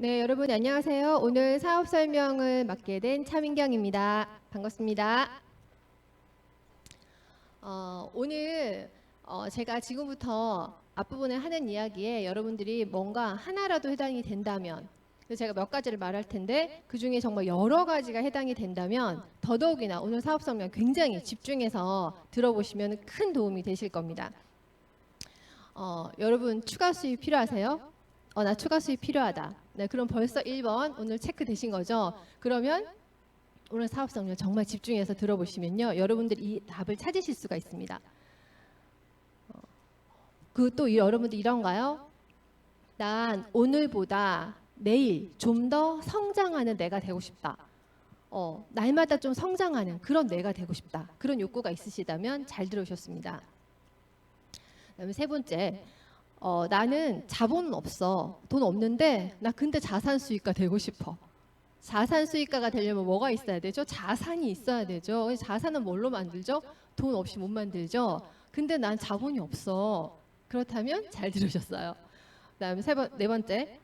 네, 여러분 안녕하세요. 오늘 사업 설명을 맡게 된 차민경입니다. 반갑습니다. 오늘 제가 지금부터 앞부분에 하는 이야기에 여러분들이 뭔가 하나라도 해당이 된다면, 그래서 제가 몇 가지를 말할 텐데 그 중에 정말 여러 가지가 해당이 된다면 더더욱이나 오늘 사업 설명 굉장히 집중해서 들어보시면 큰 도움이 되실 겁니다. 여러분 추가 수입 필요하세요? 나 추가 수입 필요하다. 네, 그럼 벌써 1번 오늘 체크 되신 거죠? 그러면 오늘 사업 설명 정말 집중해서 들어보시면요. 여러분들이 이 답을 찾으실 수가 있습니다. 그 또 여러분들 이런가요? 난 오늘보다 내일 좀 더 성장하는 내가 되고 싶다. 날마다 좀 성장하는 그런 내가 되고 싶다. 그런 욕구가 있으시다면 잘 들으셨습니다. 그다음에 세 번째, 나는 자본은 없어. 돈 없는데 나 근데 자산 수익가 되고 싶어. 자산 수익가가 되려면 뭐가 있어야 되죠? 자산이 있어야 되죠. 자산은 뭘로 만들죠? 돈 없이 못 만들죠. 근데 난 자본이 없어. 그렇다면 잘 들으셨어요. 그다음에 네 번째,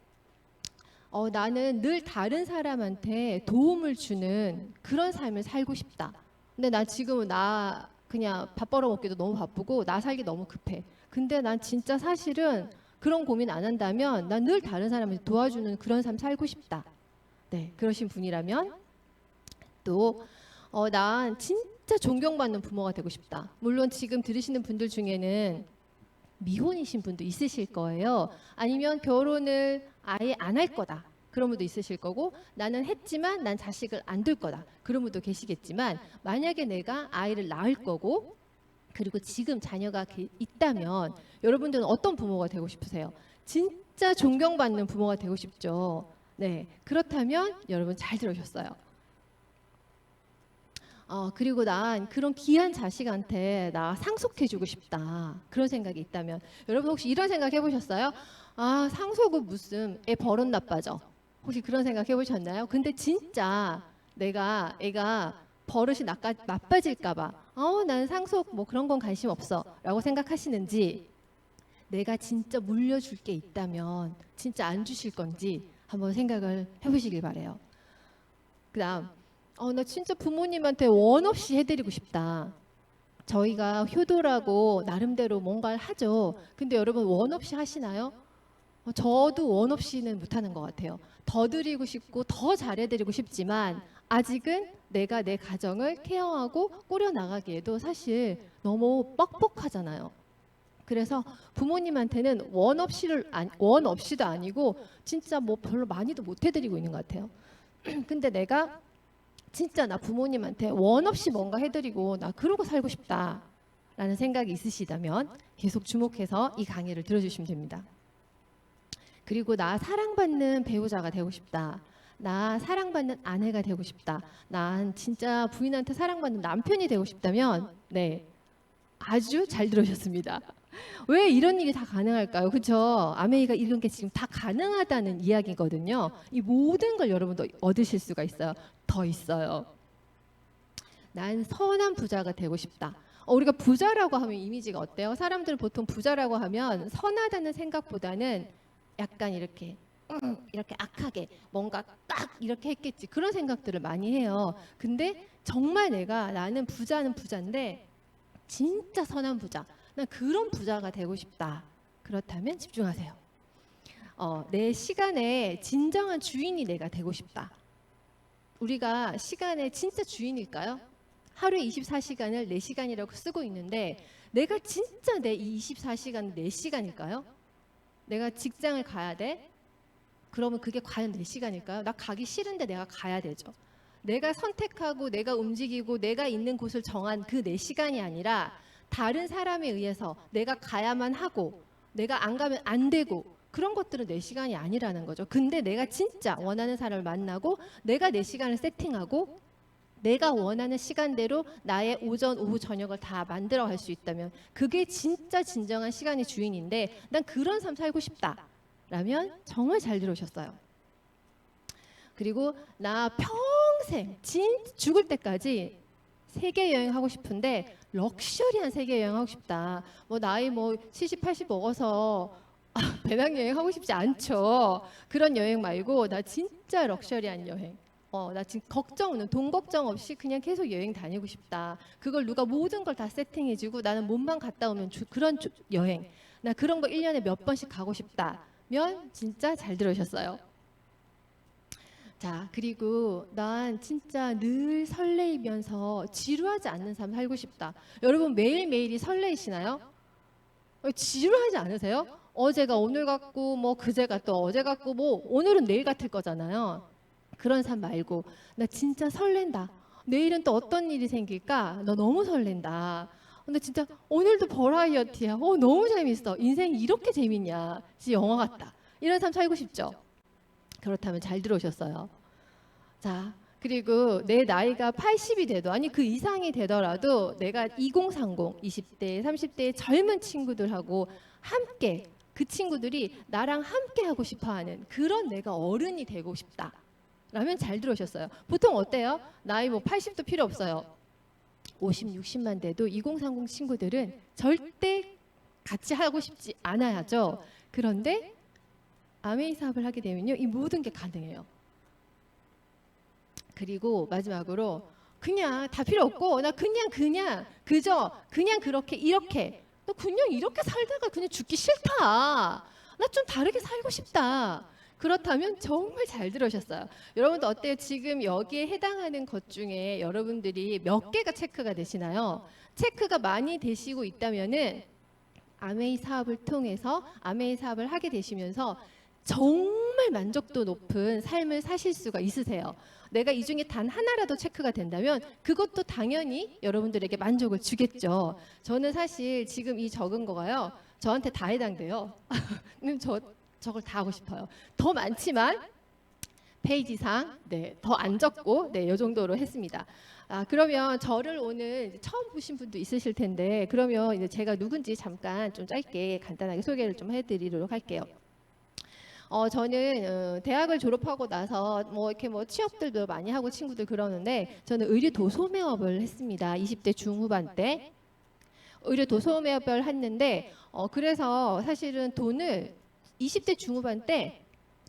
나는 늘 다른 사람한테 도움을 주는 그런 삶을 살고 싶다. 근데 나 지금은 나 그냥 밥 벌어먹기도 너무 바쁘고 나 살기 너무 급해. 근데 난 진짜 사실은 그런 고민 안 한다면 난 늘 다른 사람을 도와주는 그런 삶 살고 싶다. 네, 그러신 분이라면 또 난 진짜 존경받는 부모가 되고 싶다. 물론 지금 들으시는 분들 중에는 미혼이신 분도 있으실 거예요. 아니면 결혼을 아예 안 할 거다. 그런 분도 있으실 거고 나는 했지만 난 자식을 안 둘 거다. 그런 분도 계시겠지만 만약에 내가 아이를 낳을 거고 그리고 지금 자녀가 있다면 여러분들은 어떤 부모가 되고 싶으세요? 진짜 존경받는 부모가 되고 싶죠. 네, 그렇다면 여러분 잘 들으셨어요. 그리고 난 그런 귀한 자식한테 나 상속해주고 싶다. 그런 생각이 있다면 여러분 혹시 이런 생각 해보셨어요? 상속은 무슨 애 버릇 나빠져. 혹시 그런 생각 해보셨나요? 근데 진짜 내가 애가 버릇이 나빠질까봐 난 상속 뭐 그런 건 관심 없어 라고 생각하시는지 내가 진짜 물려줄 게 있다면 진짜 안 주실 건지 한번 생각을 해보시길 바래요. 그 다음 나 진짜 부모님한테 원 없이 해드리고 싶다. 저희가 효도라고 나름대로 뭔가를 하죠. 근데 여러분 원 없이 하시나요? 저도 원 없이는 못하는 것 같아요. 더 드리고 싶고 더 잘해드리고 싶지만 아직은 내가 내 가정을 케어하고 꾸려나가기에도 사실 너무 뻑뻑하잖아요. 그래서 부모님한테는 원 없이도 아니고 진짜 뭐 별로 많이도 못 해드리고 있는 것 같아요. 근데 내가 진짜 나 부모님한테 원 없이 뭔가 해드리고 나 그러고 살고 싶다라는 생각이 있으시다면 계속 주목해서 이 강의를 들어주시면 됩니다. 그리고 나 사랑받는 배우자가 되고 싶다. 나 사랑받는 아내가 되고 싶다. 난 진짜 부인한테 사랑받는 남편이 되고 싶다면 네, 아주 잘 들으셨습니다. 왜 이런 일이 다 가능할까요? 그렇죠? 아메이가 이런 게 지금 다 가능하다는 이야기거든요. 이 모든 걸 여러분도 얻으실 수가 있어요. 더 있어요. 난 선한 부자가 되고 싶다. 우리가 부자라고 하면 이미지가 어때요? 사람들은 보통 부자라고 하면 선하다는 생각보다는 약간 이렇게 악하게 뭔가 딱 이렇게 했겠지 그런 생각들을 많이 해요. 근데 정말 나는 부자는 부자인데 진짜 선한 부자. 난 그런 부자가 되고 싶다. 그렇다면 집중하세요. 내 시간의 진정한 주인이 내가 되고 싶다. 우리가 시간의 진짜 주인일까요? 하루에 24시간을 4시간이라고 쓰고 있는데 내가 진짜 내 24시간 4시간일까요? 내가 직장을 가야 돼? 그러면 그게 과연 4시간일까요? 나 가기 싫은데 내가 가야 되죠. 내가 선택하고 내가 움직이고 내가 있는 곳을 정한 그 4시간이 아니라 다른 사람에 의해서 내가 가야만 하고 내가 안 가면 안 되고 그런 것들은 4시간이 아니라는 거죠. 근데 내가 진짜 원하는 사람을 만나고 내가 4시간을 세팅하고 내가 원하는 시간대로 나의 오전, 오후, 저녁을 다 만들어 갈 수 있다면 그게 진짜 진정한 시간의 주인인데 난 그런 삶 살고 싶다. 라면 정말 잘 들으셨어요. 그리고 나 평생 죽을 때까지 세계 여행 하고 싶은데 럭셔리한 세계 여행 하고 싶다. 뭐 나이 70, 80 먹어서 배낭여행 하고 싶지 않죠. 그런 여행 말고 나 진짜 럭셔리한 여행. 나 지금 돈 걱정 없이 그냥 계속 여행 다니고 싶다. 그걸 누가 모든 걸 다 세팅해주고 나는 몸만 갔다 오면 여행. 나 그런 거 1년에 몇 번씩 가고 싶다면 진짜 잘 들으셨어요. 자, 그리고 난 진짜 늘 설레이면서 지루하지 않는 삶 살고 싶다. 여러분 매일매일이 설레이시나요? 지루하지 않으세요? 어제가 오늘 같고 뭐 그제가 또 어제 같고 뭐 오늘은 내일 같을 거잖아요. 그런 삶 말고 나 진짜 설렌다. 내일은 또 어떤 일이 생길까? 너 너무 설렌다. 근데 진짜 오늘도 버라이어티야. 너무 재밌어. 인생이 이렇게 재밌냐? 진짜 영화 같다. 이런 삶 살고 싶죠? 그렇다면 잘 들어오셨어요. 자, 그리고 내 나이가 80이 돼도 아니 그 이상이 되더라도 내가 2030, 20대, 30대의 젊은 친구들하고 함께 그 친구들이 나랑 함께 하고 싶어하는 그런 내가 어른이 되고 싶다. 라면 잘 들으셨어요. 보통 어때요? 나이 뭐 80도 필요 없어요. 50, 60만 돼도 2030 친구들은 절대 같이 하고 싶지 않아야죠. 그런데 아메이 사업을 하게 되면요, 이 모든 게 가능해요. 그리고 마지막으로 그냥 다 필요 없고 나 그저 그냥 그렇게 이렇게 너 그냥 이렇게 살다가 그냥 죽기 싫다. 나 좀 다르게 살고 싶다. 그렇다면 정말 잘 들으셨어요. 여러분도 어때요? 지금 여기에 해당하는 것 중에 여러분들이 몇 개가 체크가 되시나요? 체크가 많이 되시고 있다면은 아메이 사업을 통해서 아메이 사업을 하게 되시면서 정말 만족도 높은 삶을 사실 수가 있으세요. 내가 이 중에 단 하나라도 체크가 된다면 그것도 당연히 여러분들에게 만족을 주겠죠. 저는 사실 지금 이 적은 거가요. 저한테 다 해당돼요. 저걸 다 하고 싶어요. 더 많지만 페이지상 더 안 적고 이 정도로 했습니다. 그러면 저를 오늘 처음 보신 분도 있으실 텐데 그러면 이제 제가 누군지 잠깐 좀 짧게 간단하게 소개를 좀 해드리도록 할게요. 저는 대학을 졸업하고 나서 이렇게 취업들도 많이 하고 친구들 그러는데 저는 의류 도소매업을 했습니다. 20대 중후반 때 의류 도소매업을 했는데 그래서 사실은 돈을 20대 중후반 때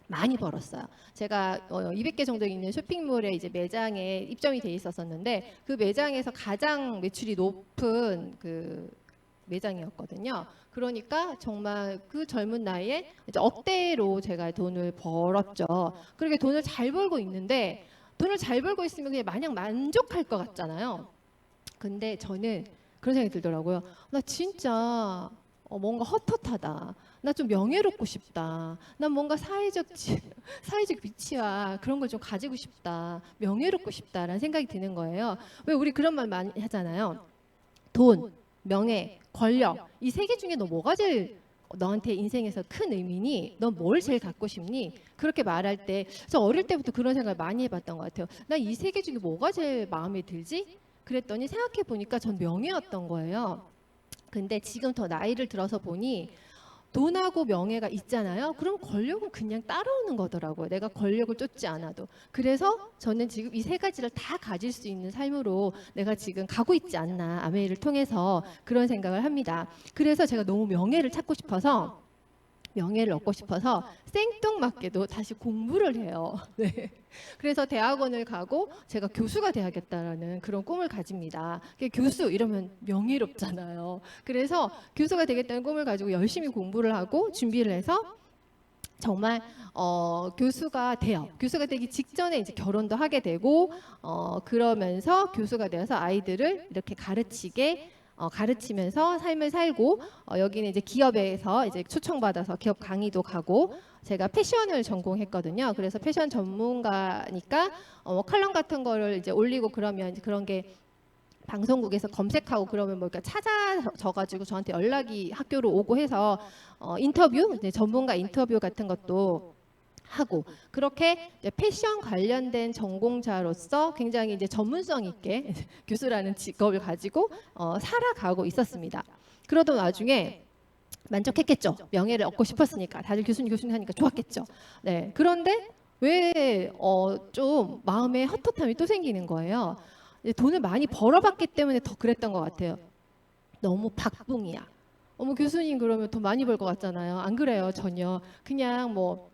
많이 벌었어요. 제가 200개 정도 있는 쇼핑몰에 이제 매장에 입점이 돼 있었었는데 그 매장에서 가장 매출이 높은 그 매장이었거든요. 그러니까 정말 그 젊은 나이에 이제 억대로 제가 돈을 벌었죠. 그렇게 돈을 잘 벌고 있는데 돈을 잘 벌고 있으면 그냥 마냥 만족할 것 같잖아요. 근데 저는 그런 생각이 들더라고요. 나 진짜 뭔가 헛헛하다. 나 좀 명예롭고 싶다. 난 뭔가 사회적 위치와 그런 걸 좀 가지고 싶다. 명예롭고 싶다라는 생각이 드는 거예요. 왜 우리 그런 말 많이 하잖아요. 돈, 명예, 권력 이 세 개 중에 너 뭐가 제일 너한테 인생에서 큰 의미니? 넌 뭘 제일 갖고 싶니? 그렇게 말할 때 저 어릴 때부터 그런 생각을 많이 해봤던 것 같아요. 나 이 세 개 중에 뭐가 제일 마음에 들지? 그랬더니 생각해 보니까 전 명예였던 거예요. 근데 지금 더 나이를 들어서 보니 돈하고 명예가 있잖아요. 그럼 권력은 그냥 따라오는 거더라고요. 내가 권력을 쫓지 않아도. 그래서 저는 지금 이 세 가지를 다 가질 수 있는 삶으로 내가 지금 가고 있지 않나 아메이를 통해서 그런 생각을 합니다. 그래서 제가 너무 명예를 찾고 싶어서 명예를 얻고 싶어서 생뚱맞게도 다시 공부를 해요. 네. 그래서 대학원을 가고 제가 교수가 돼야겠다라는 그런 꿈을 가집니다. 교수 이러면 명예롭잖아요. 그래서 교수가 되겠다는 꿈을 가지고 열심히 공부를 하고 준비를 해서 정말 교수가 돼요. 교수가 되기 직전에 이제 결혼도 하게 되고 그러면서 교수가 되어서 아이들을 이렇게 가르치면서 삶을 살고 여기는 이제 기업에서 이제 초청받아서 기업 강의도 가고 제가 패션을 전공했거든요. 그래서 패션 전문가니까 컬럼 같은 거를 이제 올리고 그러면 이제 그런 게 방송국에서 검색하고 그러면 뭐 찾아져가지고 저한테 연락이 학교로 오고 해서 인터뷰, 이제 전문가 인터뷰 같은 것도 하고 그렇게 이제 패션 관련된 전공자로서 굉장히 이제 전문성 있게 교수라는 직업을 가지고 살아가고 있었습니다. 그러던 와중에 만족했겠죠. 명예를 얻고 싶었으니까 다들 교수님 하니까 좋았겠죠. 네. 그런데 왜 좀 마음에 헛헛함이 또 생기는 거예요. 돈을 많이 벌어봤기 때문에 더 그랬던 것 같아요. 너무 박봉이야. 어머 교수님 그러면 돈 많이 벌 것 같잖아요. 안 그래요 전혀. 그냥 뭐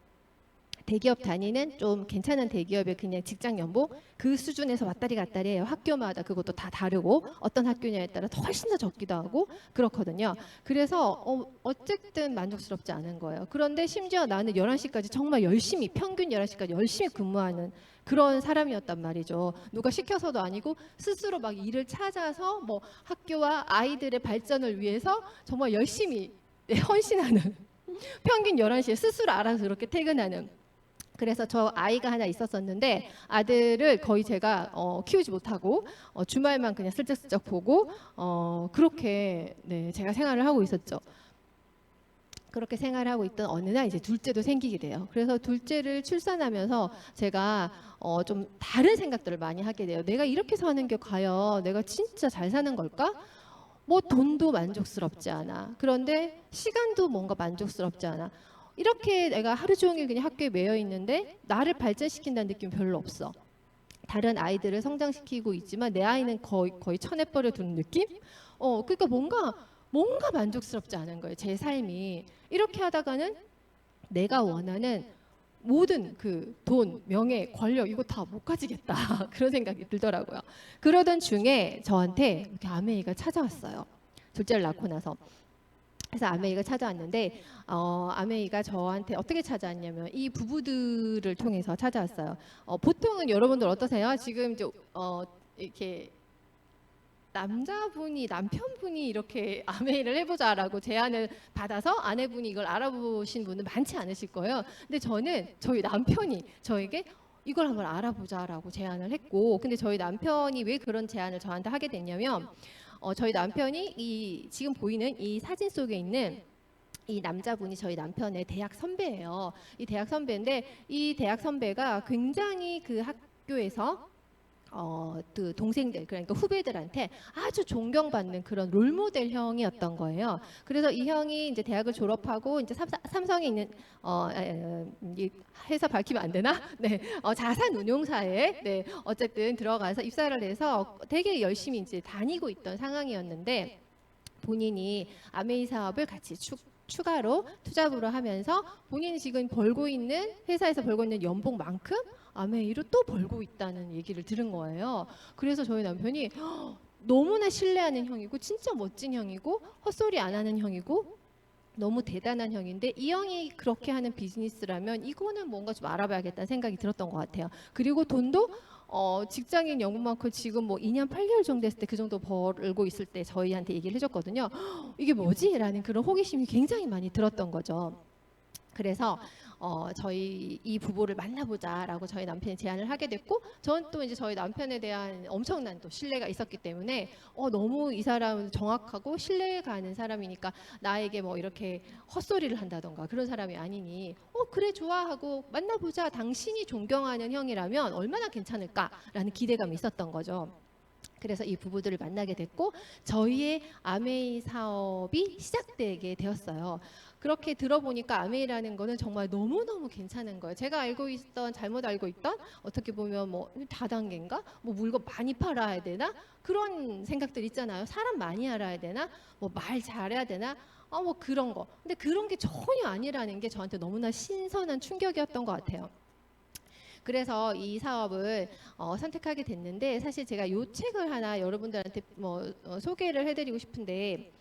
대기업 다니는 좀 괜찮은 대기업의 그냥 직장 연봉 그 수준에서 왔다리 갔다리 해요. 학교마다 그것도 다 다르고 어떤 학교냐에 따라 더 훨씬 더 적기도 하고 그렇거든요. 그래서 어쨌든 만족스럽지 않은 거예요. 그런데 심지어 나는 11시까지 정말 열심히 평균 11시까지 열심히 근무하는 그런 사람이었단 말이죠. 누가 시켜서도 아니고 스스로 막 일을 찾아서 뭐 학교와 아이들의 발전을 위해서 정말 열심히 헌신하는 평균 11시에 스스로 알아서 그렇게 퇴근하는 그래서 저 아이가 하나 있었었는데 아들을 거의 제가 키우지 못하고 주말만 그냥 슬쩍슬쩍 보고 그렇게 네, 제가 생활을 하고 있었죠. 그렇게 생활을 하고 있던 어느 날 이제 둘째도 생기게 돼요. 그래서 둘째를 출산하면서 제가 좀 다른 생각들을 많이 하게 돼요. 내가 이렇게 사는 게 과연 내가 진짜 잘 사는 걸까? 뭐 돈도 만족스럽지 않아. 그런데 시간도 뭔가 만족스럽지 않아. 이렇게 내가 하루 종일 그냥 학교에 매여 있는데 나를 발전시킨다는 느낌이 별로 없어. 다른 아이들을 성장시키고 있지만 내 아이는 거의 쳐내버려 두는 느낌? 그러니까 뭔가 만족스럽지 않은 거예요. 제 삶이. 이렇게 하다가는 내가 원하는 모든 그 돈, 명예, 권력 이거 다 못 가지겠다. 그런 생각이 들더라고요. 그러던 중에 저한테 이렇게 아메이가 찾아왔어요. 둘째를 낳고 나서. 그래서 아메이가 찾아왔는데 아메이가 저한테 어떻게 찾아왔냐면 이 부부들을 통해서 찾아왔어요. 보통은 여러분들 어떠세요? 지금 이제 이렇게 남편분이 이렇게 아메이를 해보자라고 제안을 받아서 아내분이 이걸 알아보신 분은 많지 않으실 거예요. 근데 저는 저희 남편이 저에게 이걸 한번 알아보자라고 제안을 했고, 근데 저희 남편이 왜 그런 제안을 저한테 하게 됐냐면 저희 남편이 이 지금 보이는 이 사진 속에 있는 이 남자분이 저희 남편의 대학 선배예요. 이 대학 선배인데 이 대학 선배가 굉장히 그 학교에서 그 동생들 그러니까 후배들한테 아주 존경받는 그런 롤모델 형이었던 거예요. 그래서 이 형이 이제 대학을 졸업하고 이제 삼성에 있는 이 회사 밝히면 안 되나? 네, 자산운용사에 네, 어쨌든 들어가서 입사를 해서 되게 열심히 이제 다니고 있던 상황이었는데 본인이 아메이 사업을 같이 추가로 투잡으로 하면서 본인이 지금 벌고 있는 회사에서 벌고 있는 연봉만큼 아메이로 또 벌고 있다는 얘기를 들은 거예요. 그래서 저희 남편이 너무나 신뢰하는 형이고 진짜 멋진 형이고 헛소리 안 하는 형이고 너무 대단한 형인데 이 형이 그렇게 하는 비즈니스라면 이거는 뭔가 좀 알아봐야겠다는 생각이 들었던 것 같아요. 그리고 돈도 직장인 연봉만큼 지금 뭐 2년 8개월 정도 했을 때 그 정도 벌고 있을 때 저희한테 얘기를 해줬거든요. 이게 뭐지? 라는 그런 호기심이 굉장히 많이 들었던 거죠. 그래서 저희 이 부부를 만나보자라고 저희 남편이 제안을 하게 됐고, 저는 또 이제 저희 남편에 대한 엄청난 또 신뢰가 있었기 때문에 너무 이 사람은 정확하고 신뢰가는 사람이니까 나에게 뭐 이렇게 헛소리를 한다던가 그런 사람이 아니니 그래 좋아하고 만나보자. 당신이 존경하는 형이라면 얼마나 괜찮을까라는 기대감이 있었던 거죠. 그래서 이 부부들을 만나게 됐고 저희의 아메이 사업이 시작되게 되었어요. 그렇게 들어보니까 아메이라는 거는 정말 너무너무 괜찮은 거예요. 제가 알고 있던 잘못 알고 있던 어떻게 보면 뭐 다단계인가? 뭐 물건 많이 팔아야 되나? 그런 생각들 있잖아요. 사람 많이 알아야 되나? 뭐 말 잘해야 되나? 뭐 그런 거. 근데 그런 게 전혀 아니라는 게 저한테 너무나 신선한 충격이었던 것 같아요. 그래서 이 사업을 선택하게 됐는데 사실 제가 이 책을 하나 여러분들한테 소개를 해드리고 싶은데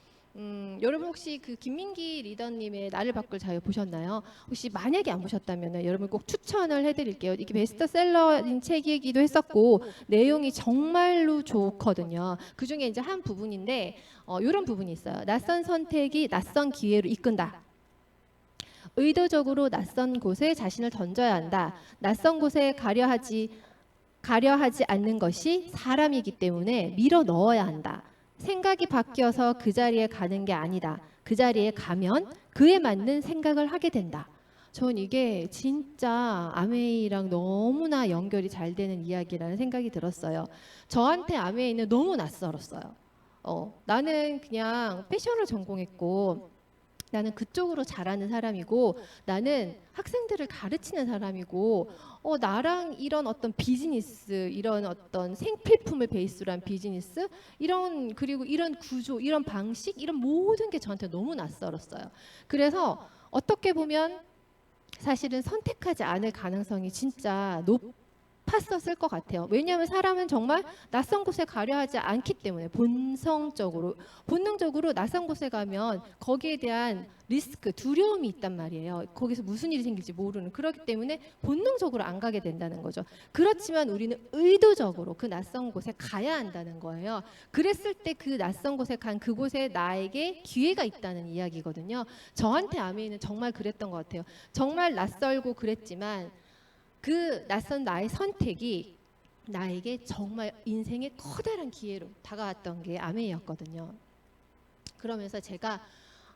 여러분 혹시 그 김민기 리더님의 나를 바꿀 자유 보셨나요? 혹시 만약에 안 보셨다면 여러분 꼭 추천을 해드릴게요. 이게 베스트셀러인 책이기도 했었고 내용이 정말로 좋거든요. 그 중에 이제 한 부분인데 이런 부분이 있어요. 낯선 선택이 낯선 기회로 이끈다. 의도적으로 낯선 곳에 자신을 던져야 한다. 낯선 곳에 가려하지 않는 것이 사람이기 때문에 밀어 넣어야 한다. 생각이 바뀌어서 그 자리에 가는 게 아니다. 그 자리에 가면 그에 맞는 생각을 하게 된다. 전 이게 진짜 아메이랑 너무나 연결이 잘 되는 이야기라는 생각이 들었어요. 저한테 아메이는 너무 낯설었어요. 나는 그냥 패션을 전공했고 나는 그쪽으로 잘하는 사람이고 나는 학생들을 가르치는 사람이고 나랑 이런 어떤 비즈니스 이런 어떤 생필품을 베이스로 한 비즈니스 이런 그리고 이런 구조 이런 방식 이런 모든 게 저한테 너무 낯설었어요. 그래서 어떻게 보면 사실은 선택하지 않을 가능성이 진짜 높았었을 것 같아요. 왜냐하면 사람은 정말 낯선 곳에 가려 하지 않기 때문에 본능적으로 낯선 곳에 가면 거기에 대한 리스크, 두려움이 있단 말이에요. 거기서 무슨 일이 생길지 모르는. 그렇기 때문에 본능적으로 안 가게 된다는 거죠. 그렇지만 우리는 의도적으로 그 낯선 곳에 가야 한다는 거예요. 그랬을 때 그 낯선 곳에 간 그곳에 나에게 기회가 있다는 이야기거든요. 저한테 아메이는 정말 그랬던 것 같아요. 정말 낯설고 그랬지만 그 낯선 나의 선택이 나에게 정말 인생의 커다란 기회로 다가왔던 게 아메이였거든요. 그러면서 제가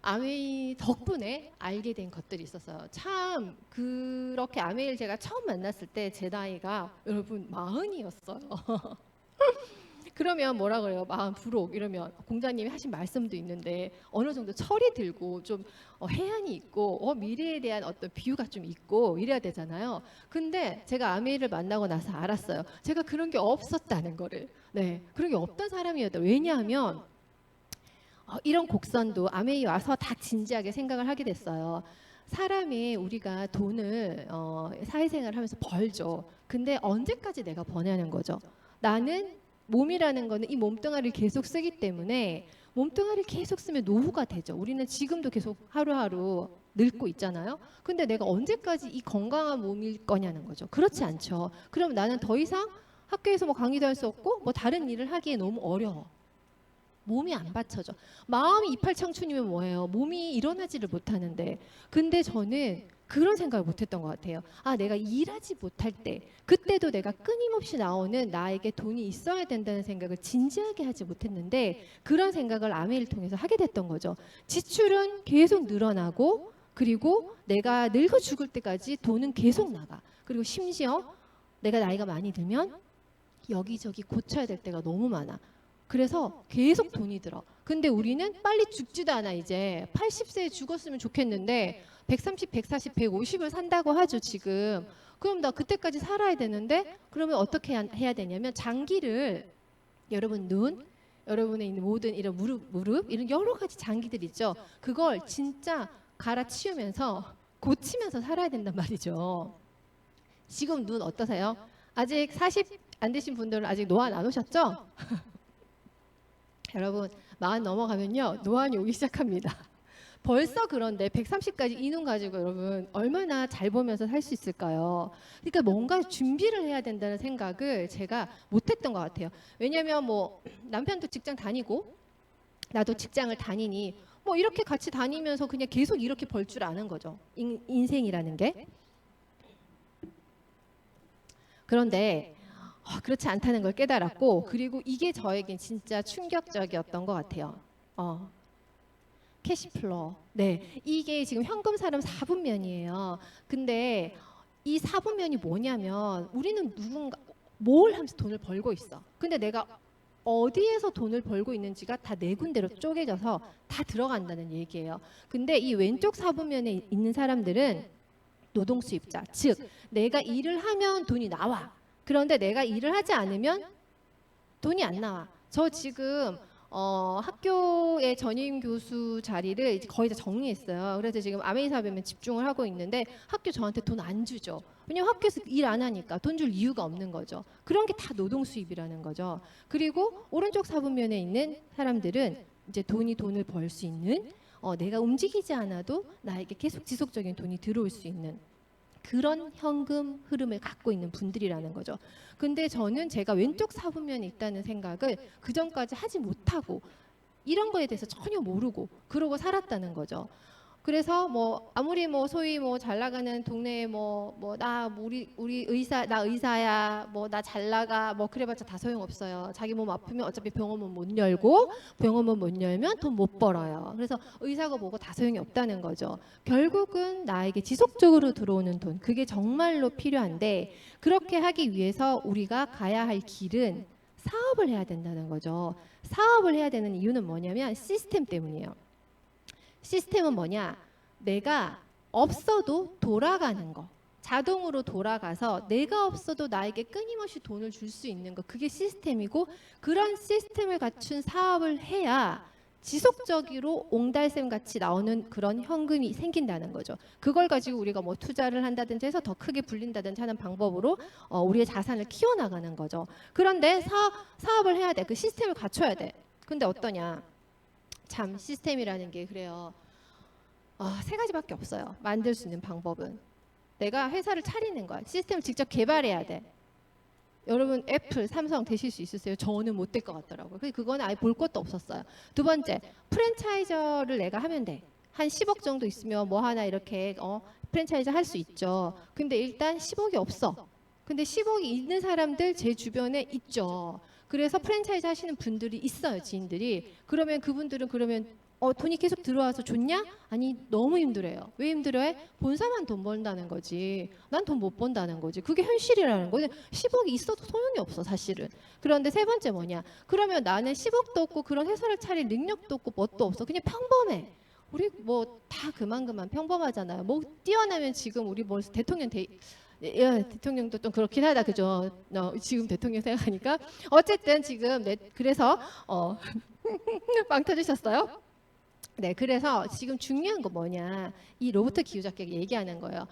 아메이 덕분에 알게 된 것들이 있었어요. 참 그렇게 아메이를 제가 처음 만났을 때 제 나이가 여러분 40이었어요. 그러면 뭐라 그래요? 마음 부록 이러면 공자님이 하신 말씀도 있는데 어느 정도 철이 들고 좀 해안이 있고 미래에 대한 어떤 비유가 좀 있고 이래야 되잖아요. 근데 제가 아메이를 만나고 나서 알았어요. 제가 그런 게 없었다는 거를. 네, 그런 게 없던 사람이었다. 왜냐하면 이런 곡선도 아메이 와서 다 진지하게 생각을 하게 됐어요. 사람이 우리가 돈을 사회생활을 하면서 벌죠. 근데 언제까지 내가 버냐는 거죠. 나는 몸이라는 거는 이 몸뚱아리를 계속 쓰기 때문에 몸뚱아리를 계속 쓰면 노후가 되죠. 우리는 지금도 계속 하루하루 늙고 있잖아요. 근데 내가 언제까지 이 건강한 몸일 거냐는 거죠. 그렇지 않죠. 그럼 나는 더 이상 학교에서 뭐 강의도 할 수 없고 뭐 다른 일을 하기에 너무 어려워. 몸이 안 받쳐져. 마음이 이팔청춘이면 뭐예요? 몸이 일어나지를 못하는데. 근데 저는 그런 생각을 못했던 것 같아요. 내가 일하지 못할 때, 그때도 내가 끊임없이 나오는 나에게 돈이 있어야 된다는 생각을 진지하게 하지 못했는데 그런 생각을 아메이를 통해서 하게 됐던 거죠. 지출은 계속 늘어나고 그리고 내가 늙어 죽을 때까지 돈은 계속 나가. 그리고 심지어 내가 나이가 많이 들면 여기저기 고쳐야 될 때가 너무 많아. 그래서 계속 돈이 들어. 근데 우리는 빨리 죽지도 않아. 이제 80세에 죽었으면 좋겠는데 130, 140, 150을 산다고 하죠 지금. 그럼 나 그때까지 살아야 되는데 그러면 어떻게 해야 되냐면 장기를 여러분 눈, 여러분의 있는 모든 이런 무릎 이런 여러 가지 장기들 있죠. 그걸 진짜 갈아치우면서 고치면서 살아야 된단 말이죠. 지금 눈 어떠세요? 아직 40 안 되신 분들은 아직 노안 안 오셨죠? 여러분 40 넘어가면요 노안이 오기 시작합니다. 벌써 그런데 130까지 이 눈 가지고 여러분 얼마나 잘 보면서 살 수 있을까요? 그러니까 뭔가 준비를 해야 된다는 생각을 제가 못했던 것 같아요. 왜냐하면 뭐 남편도 직장 다니고 나도 직장을 다니니 뭐 이렇게 같이 다니면서 그냥 계속 이렇게 벌 줄 아는 거죠. 인생이라는 게. 그런데 그렇지 않다는 걸 깨달았고 그리고 이게 저에겐 진짜 충격적이었던 것 같아요. 캐시플로. 네, 이게 지금 현금 사람 4분면이에요. 근데 이 4분면이 뭐냐면 우리는 누군가 뭘 하면서 돈을 벌고 있어. 근데 내가 어디에서 돈을 벌고 있는지가 다 네 군데로 쪼개져서 다 들어간다는 얘기예요. 근데 이 왼쪽 4분면에 있는 사람들은 노동 수입자, 즉 내가 일을 하면 돈이 나와. 그런데 내가 일을 하지 않으면 돈이 안 나와. 저 지금 학교의 전임 교수 자리를 이제 거의 다 정리했어요. 그래서 지금 아메이 사업에만 집중을 하고 있는데 학교 저한테 돈 안 주죠. 왜냐면 학교에서 일 안 하니까 돈 줄 이유가 없는 거죠. 그런 게 다 노동 수입이라는 거죠. 그리고 오른쪽 4분면에 있는 사람들은 이제 돈을 벌 수 있는 내가 움직이지 않아도 나에게 계속 지속적인 돈이 들어올 수 있는 그런 현금 흐름을 갖고 있는 분들이라는 거죠. 근데 저는 제가 왼쪽 4분면에 있다는 생각을 그 전까지 하지 못하고 이런 거에 대해서 전혀 모르고 그러고 살았다는 거죠. 그래서 뭐 아무리 뭐 소위 뭐 잘 나가는 동네에 우리 의사 나 의사야 뭐 나 잘 나가 뭐 그래봤자 다 소용없어요. 자기 몸 아프면 어차피 병원문 못 열고 병원문 못 열면 돈 못 벌어요. 그래서 의사가 뭐고 다 소용이 없다는 거죠. 결국은 나에게 지속적으로 들어오는 돈 그게 정말로 필요한데 그렇게 하기 위해서 우리가 가야 할 길은 사업을 해야 된다는 거죠. 사업을 해야 되는 이유는 뭐냐면 시스템 때문이에요. 시스템은 뭐냐? 내가 없어도 돌아가는 거. 자동으로 돌아가서 내가 없어도 나에게 끊임없이 돈을 줄 수 있는 거. 그게 시스템이고, 그런 시스템을 갖춘 사업을 해야 지속적으로 옹달샘 같이 나오는 그런 현금이 생긴다는 거죠. 그걸 가지고 우리가 뭐 투자를 한다든지 해서 더 크게 불린다든지 하는 방법으로 우리의 자산을 키워나가는 거죠. 그런데 사업을 해야 돼. 그 시스템을 갖춰야 돼. 근데 어떠냐? 참 시스템이라는 게 그래요. 세 가지밖에 없어요. 만들 수 있는 방법은. 내가 회사를 차리는 거야. 시스템을 직접 개발해야 돼. 여러분 애플, 삼성 되실 수 있으세요? 저는 못 될 것 같더라고요. 그거는 아예 볼 것도 없었어요. 두 번째, 프랜차이저를 내가 하면 돼. 한 10억 정도 있으면 뭐 하나 이렇게 프랜차이즈 할 수 있죠. 근데 일단 10억이 없어. 근데 10억이 있는 사람들 제 주변에 있죠. 그래서 프랜차이즈 하시는 분들이 있어요, 지인들이. 그러면 그분들은 돈이 계속 들어와서 좋냐? 아니, 너무 힘들어요. 왜 힘들어해? 본사만 돈 번다는 거지. 난 돈 못 번다는 거지. 그게 현실이라는 거지. 10억이 있어도 소용이 없어, 사실은. 그런데 세 번째 뭐냐? 그러면 나는 10억도 없고 그런 회사를 차릴 능력도 없고 뭣도 없어. 그냥 평범해. 우리 뭐 다 그만 평범하잖아요. 뭐 뛰어나면 지금 우리 뭐 대통령도 좀 그렇긴 하다, 그죠? 지금 대통령 생각하니까. 어쨌든 지금 그래서 빵 터지셨어요? 네, 그래서 지금 중요한 거 뭐냐? 이 로버트 기후자께가 얘기하는 거예요.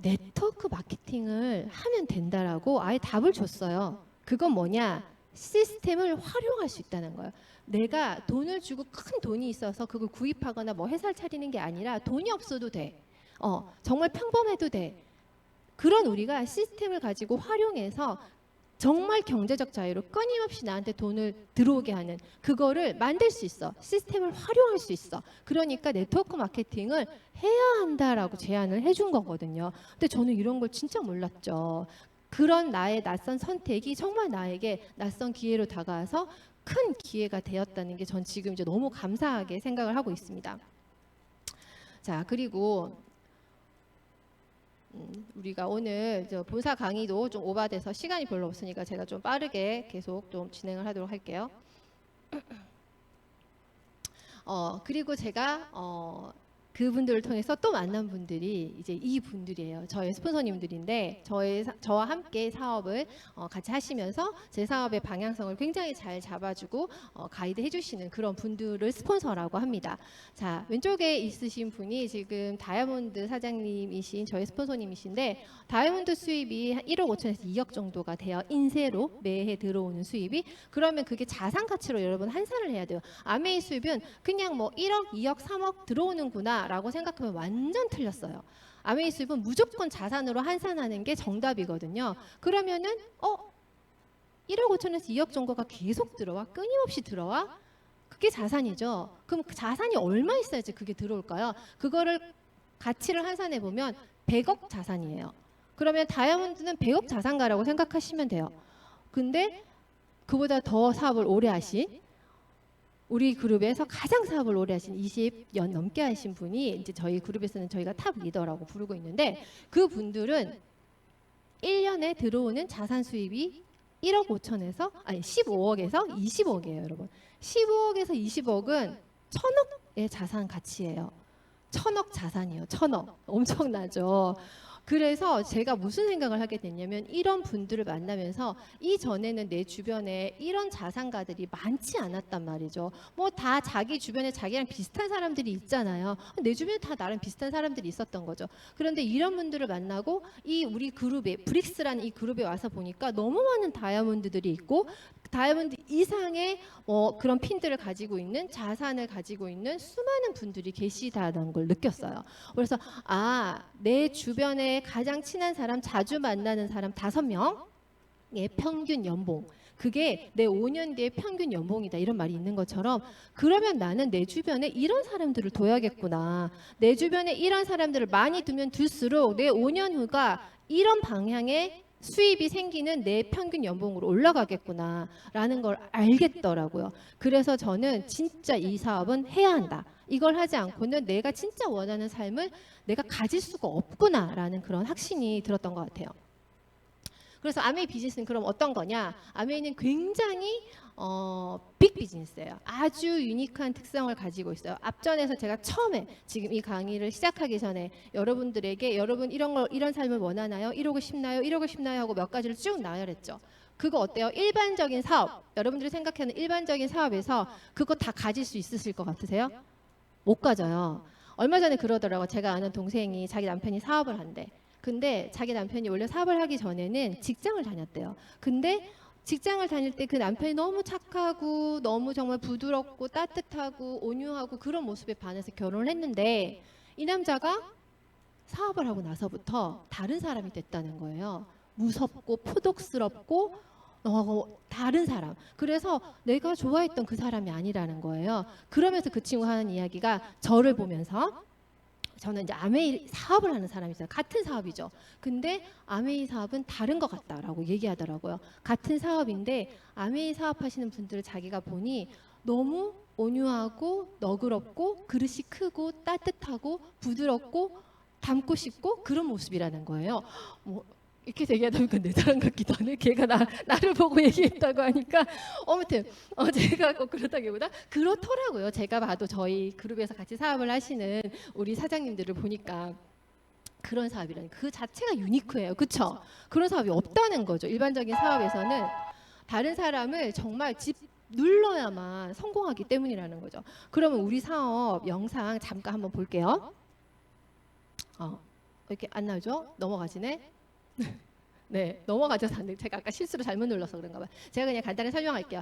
네트워크 마케팅을 하면 된다라고 아예 답을 줬어요. 그건 뭐냐? 시스템을 활용할 수 있다는 거예요. 내가 돈을 주고 큰 돈이 있어서 그걸 구입하거나 뭐 회사를 차리는 게 아니라 돈이 없어도 돼. 정말 평범해도 돼. 그런 우리가 시스템을 가지고 활용해서 정말 경제적 자유로 끊임없이 나한테 돈을 들어오게 하는 그거를 만들 수 있어. 시스템을 활용할 수 있어. 그러니까 네트워크 마케팅을 해야 한다라고 제안을 해준 거거든요. 근데 저는 이런 걸 진짜 몰랐죠. 그런 나의 낯선 선택이 정말 나에게 낯선 기회로 다가와서 큰 기회가 되었다는 게 전 지금 이제 너무 감사하게 생각을 하고 있습니다. 자, 그리고 우리가 오늘 본사 강의도 좀 오바돼서 시간이 별로 없으니까 제가 좀 빠르게 계속 좀 진행을 하도록 할게요. 그리고 제가 그분들을 통해서 또 만난 분들이 이제 이 분들이에요. 저의 스폰서님들인데 저와 함께 사업을 같이 하시면서 제 사업의 방향성을 굉장히 잘 잡아주고 가이드 해주시는 그런 분들을 스폰서라고 합니다. 자, 왼쪽에 있으신 분이 지금 다이아몬드 사장님이신 저의 스폰서님이신데 다이아몬드 수입이 한 1억 5천에서 2억 정도가 돼요. 인세로 매해 들어오는 수입이. 그러면 그게 자산 가치로 여러분 환산을 해야 돼요. 아메이 수입은 그냥 뭐 1억, 2억, 3억 들어오는구나 라고 생각하면 완전 틀렸어요. 아메이 수입은 무조건 자산으로 환산하는 게 정답이거든요. 그러면은 1억 5천에서 2억 정도가 계속 들어와? 끊임없이 들어와? 그게 자산이죠. 그럼 그 자산이 얼마 있어야지 그게 들어올까요? 그거를 가치를 환산해 보면 100억 자산이에요. 그러면 다이아몬드는 100억 자산가라고 생각하시면 돼요. 근데 그보다 더 사업을 오래 하신 우리 그룹에서 가장 사업을 오래 하신 20년 넘게 하신 분이 이제 저희 그룹에서는 저희가 탑 리더라고 부르고 있는데 그 분들은 1년에 들어오는 자산 수입이 1억 5천에서 15억에서 20억이에요, 여러분. 15억에서 20억은 1000억의 자산 가치예요. 1000억 자산이에요. 1000억. 엄청나죠. 그래서 제가 무슨 생각을 하게 됐냐면 이런 분들을 만나면서 이전에는 내 주변에 이런 자산가들이 많지 않았단 말이죠. 뭐 다 자기 주변에 자기랑 비슷한 사람들이 있잖아요. 내 주변에 다 나랑 비슷한 사람들이 있었던 거죠. 그런데 이런 분들을 만나고 이 우리 그룹에 브릭스라는 이 그룹에 와서 보니까 너무 많은 다이아몬드들이 있고 다이아몬드 이상의 그런 핀들을 가지고 있는 자산을 가지고 있는 수많은 분들이 계시다는 걸 느꼈어요. 그래서 내 주변에 가장 친한 사람, 자주 만나는 사람 5명의 평균 연봉, 그게 내 5년 뒤에 평균 연봉이다 이런 말이 있는 것처럼 그러면 나는 내 주변에 이런 사람들을 둬야겠구나. 내 주변에 이런 사람들을 많이 두면 둘수록 내 5년 후가 이런 방향의 수입이 생기는 내 평균 연봉으로 올라가겠구나라는 걸 알겠더라고요. 그래서 저는 진짜 이 사업은 해야 한다. 이걸 하지 않고는 내가 진짜 원하는 삶을 내가 가질 수가 없구나라는 그런 확신이 들었던 것 같아요. 그래서 아메이 비즈니스는 그럼 어떤 거냐? 아메이는 굉장히 빅 비즈니스예요. 아주 유니크한 특성을 가지고 있어요. 앞전에서 제가 처음에 지금 이 강의를 시작하기 전에 여러분들에게 여러분 이런 삶을 원하나요? 이러고 싶나요? 이러고 싶나요? 하고 몇 가지를 쭉 나열했죠. 그거 어때요? 일반적인 사업, 여러분들이 생각하는 일반적인 사업에서 그거 다 가질 수 있으실 것 같으세요? 못 가져요. 얼마 전에 그러더라고요. 제가 아는 동생이 자기 남편이 사업을 한대. 근데 자기 남편이 원래 사업을 하기 전에는 직장을 다녔대요. 근데 직장을 다닐 때 그 남편이 너무 착하고 너무 정말 부드럽고 따뜻하고 온유하고 그런 모습에 반해서 결혼을 했는데 이 남자가 사업을 하고 나서부터 다른 사람이 됐다는 거예요. 무섭고 포독스럽고 다른 사람. 그래서 내가 좋아했던 그 사람이 아니라는 거예요. 그러면서 그 친구 하는 이야기가 저를 보면서 저는 이제 아메이 사업을 하는 사람이잖아요. 같은 사업이죠. 근데 아메이 사업은 다른 것 같다라고 얘기하더라고요. 같은 사업인데 아메이 사업하시는 분들을 자기가 보니 너무 온유하고 너그럽고 그릇이 크고 따뜻하고 부드럽고 닮고 싶고 그런 모습이라는 거예요. 뭐 이렇게 얘기하다 보니까 내 사람 같기도 하네. 걔가 나를 보고 얘기했다고 하니까 아무튼 제가 꼭 그렇다기보다 그렇더라고요. 제가 봐도 저희 그룹에서 같이 사업을 하시는 우리 사장님들을 보니까 그런 사업이라니 그 자체가 유니크해요. 그렇죠? 그런 사업이 없다는 거죠. 일반적인 사업에서는 다른 사람을 정말 눌러야만 성공하기 때문이라는 거죠. 그러면 우리 사업 영상 잠깐 한번 볼게요. 이렇게 안 나오죠? 넘어가지네. 네, 넘어가져서 안 돼. 제가 아까 실수로 잘못 눌러서 그런가 봐요. 제가 그냥 간단히 설명할게요.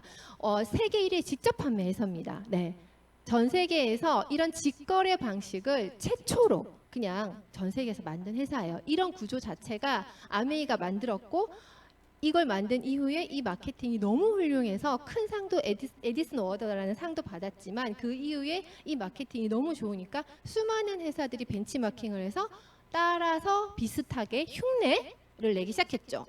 세계 1위 직접 판매 회사입니다. 네, 전 세계에서 이런 직거래 방식을 최초로 그냥 전 세계에서 만든 회사예요. 이런 구조 자체가 아메이가 만들었고 이걸 만든 이후에 이 마케팅이 너무 훌륭해서 큰 상도 에디슨 어워드라는 상도 받았지만 그 이후에 이 마케팅이 너무 좋으니까 수많은 회사들이 벤치마킹을 해서 따라서 비슷하게 흉내를 내기 시작했죠.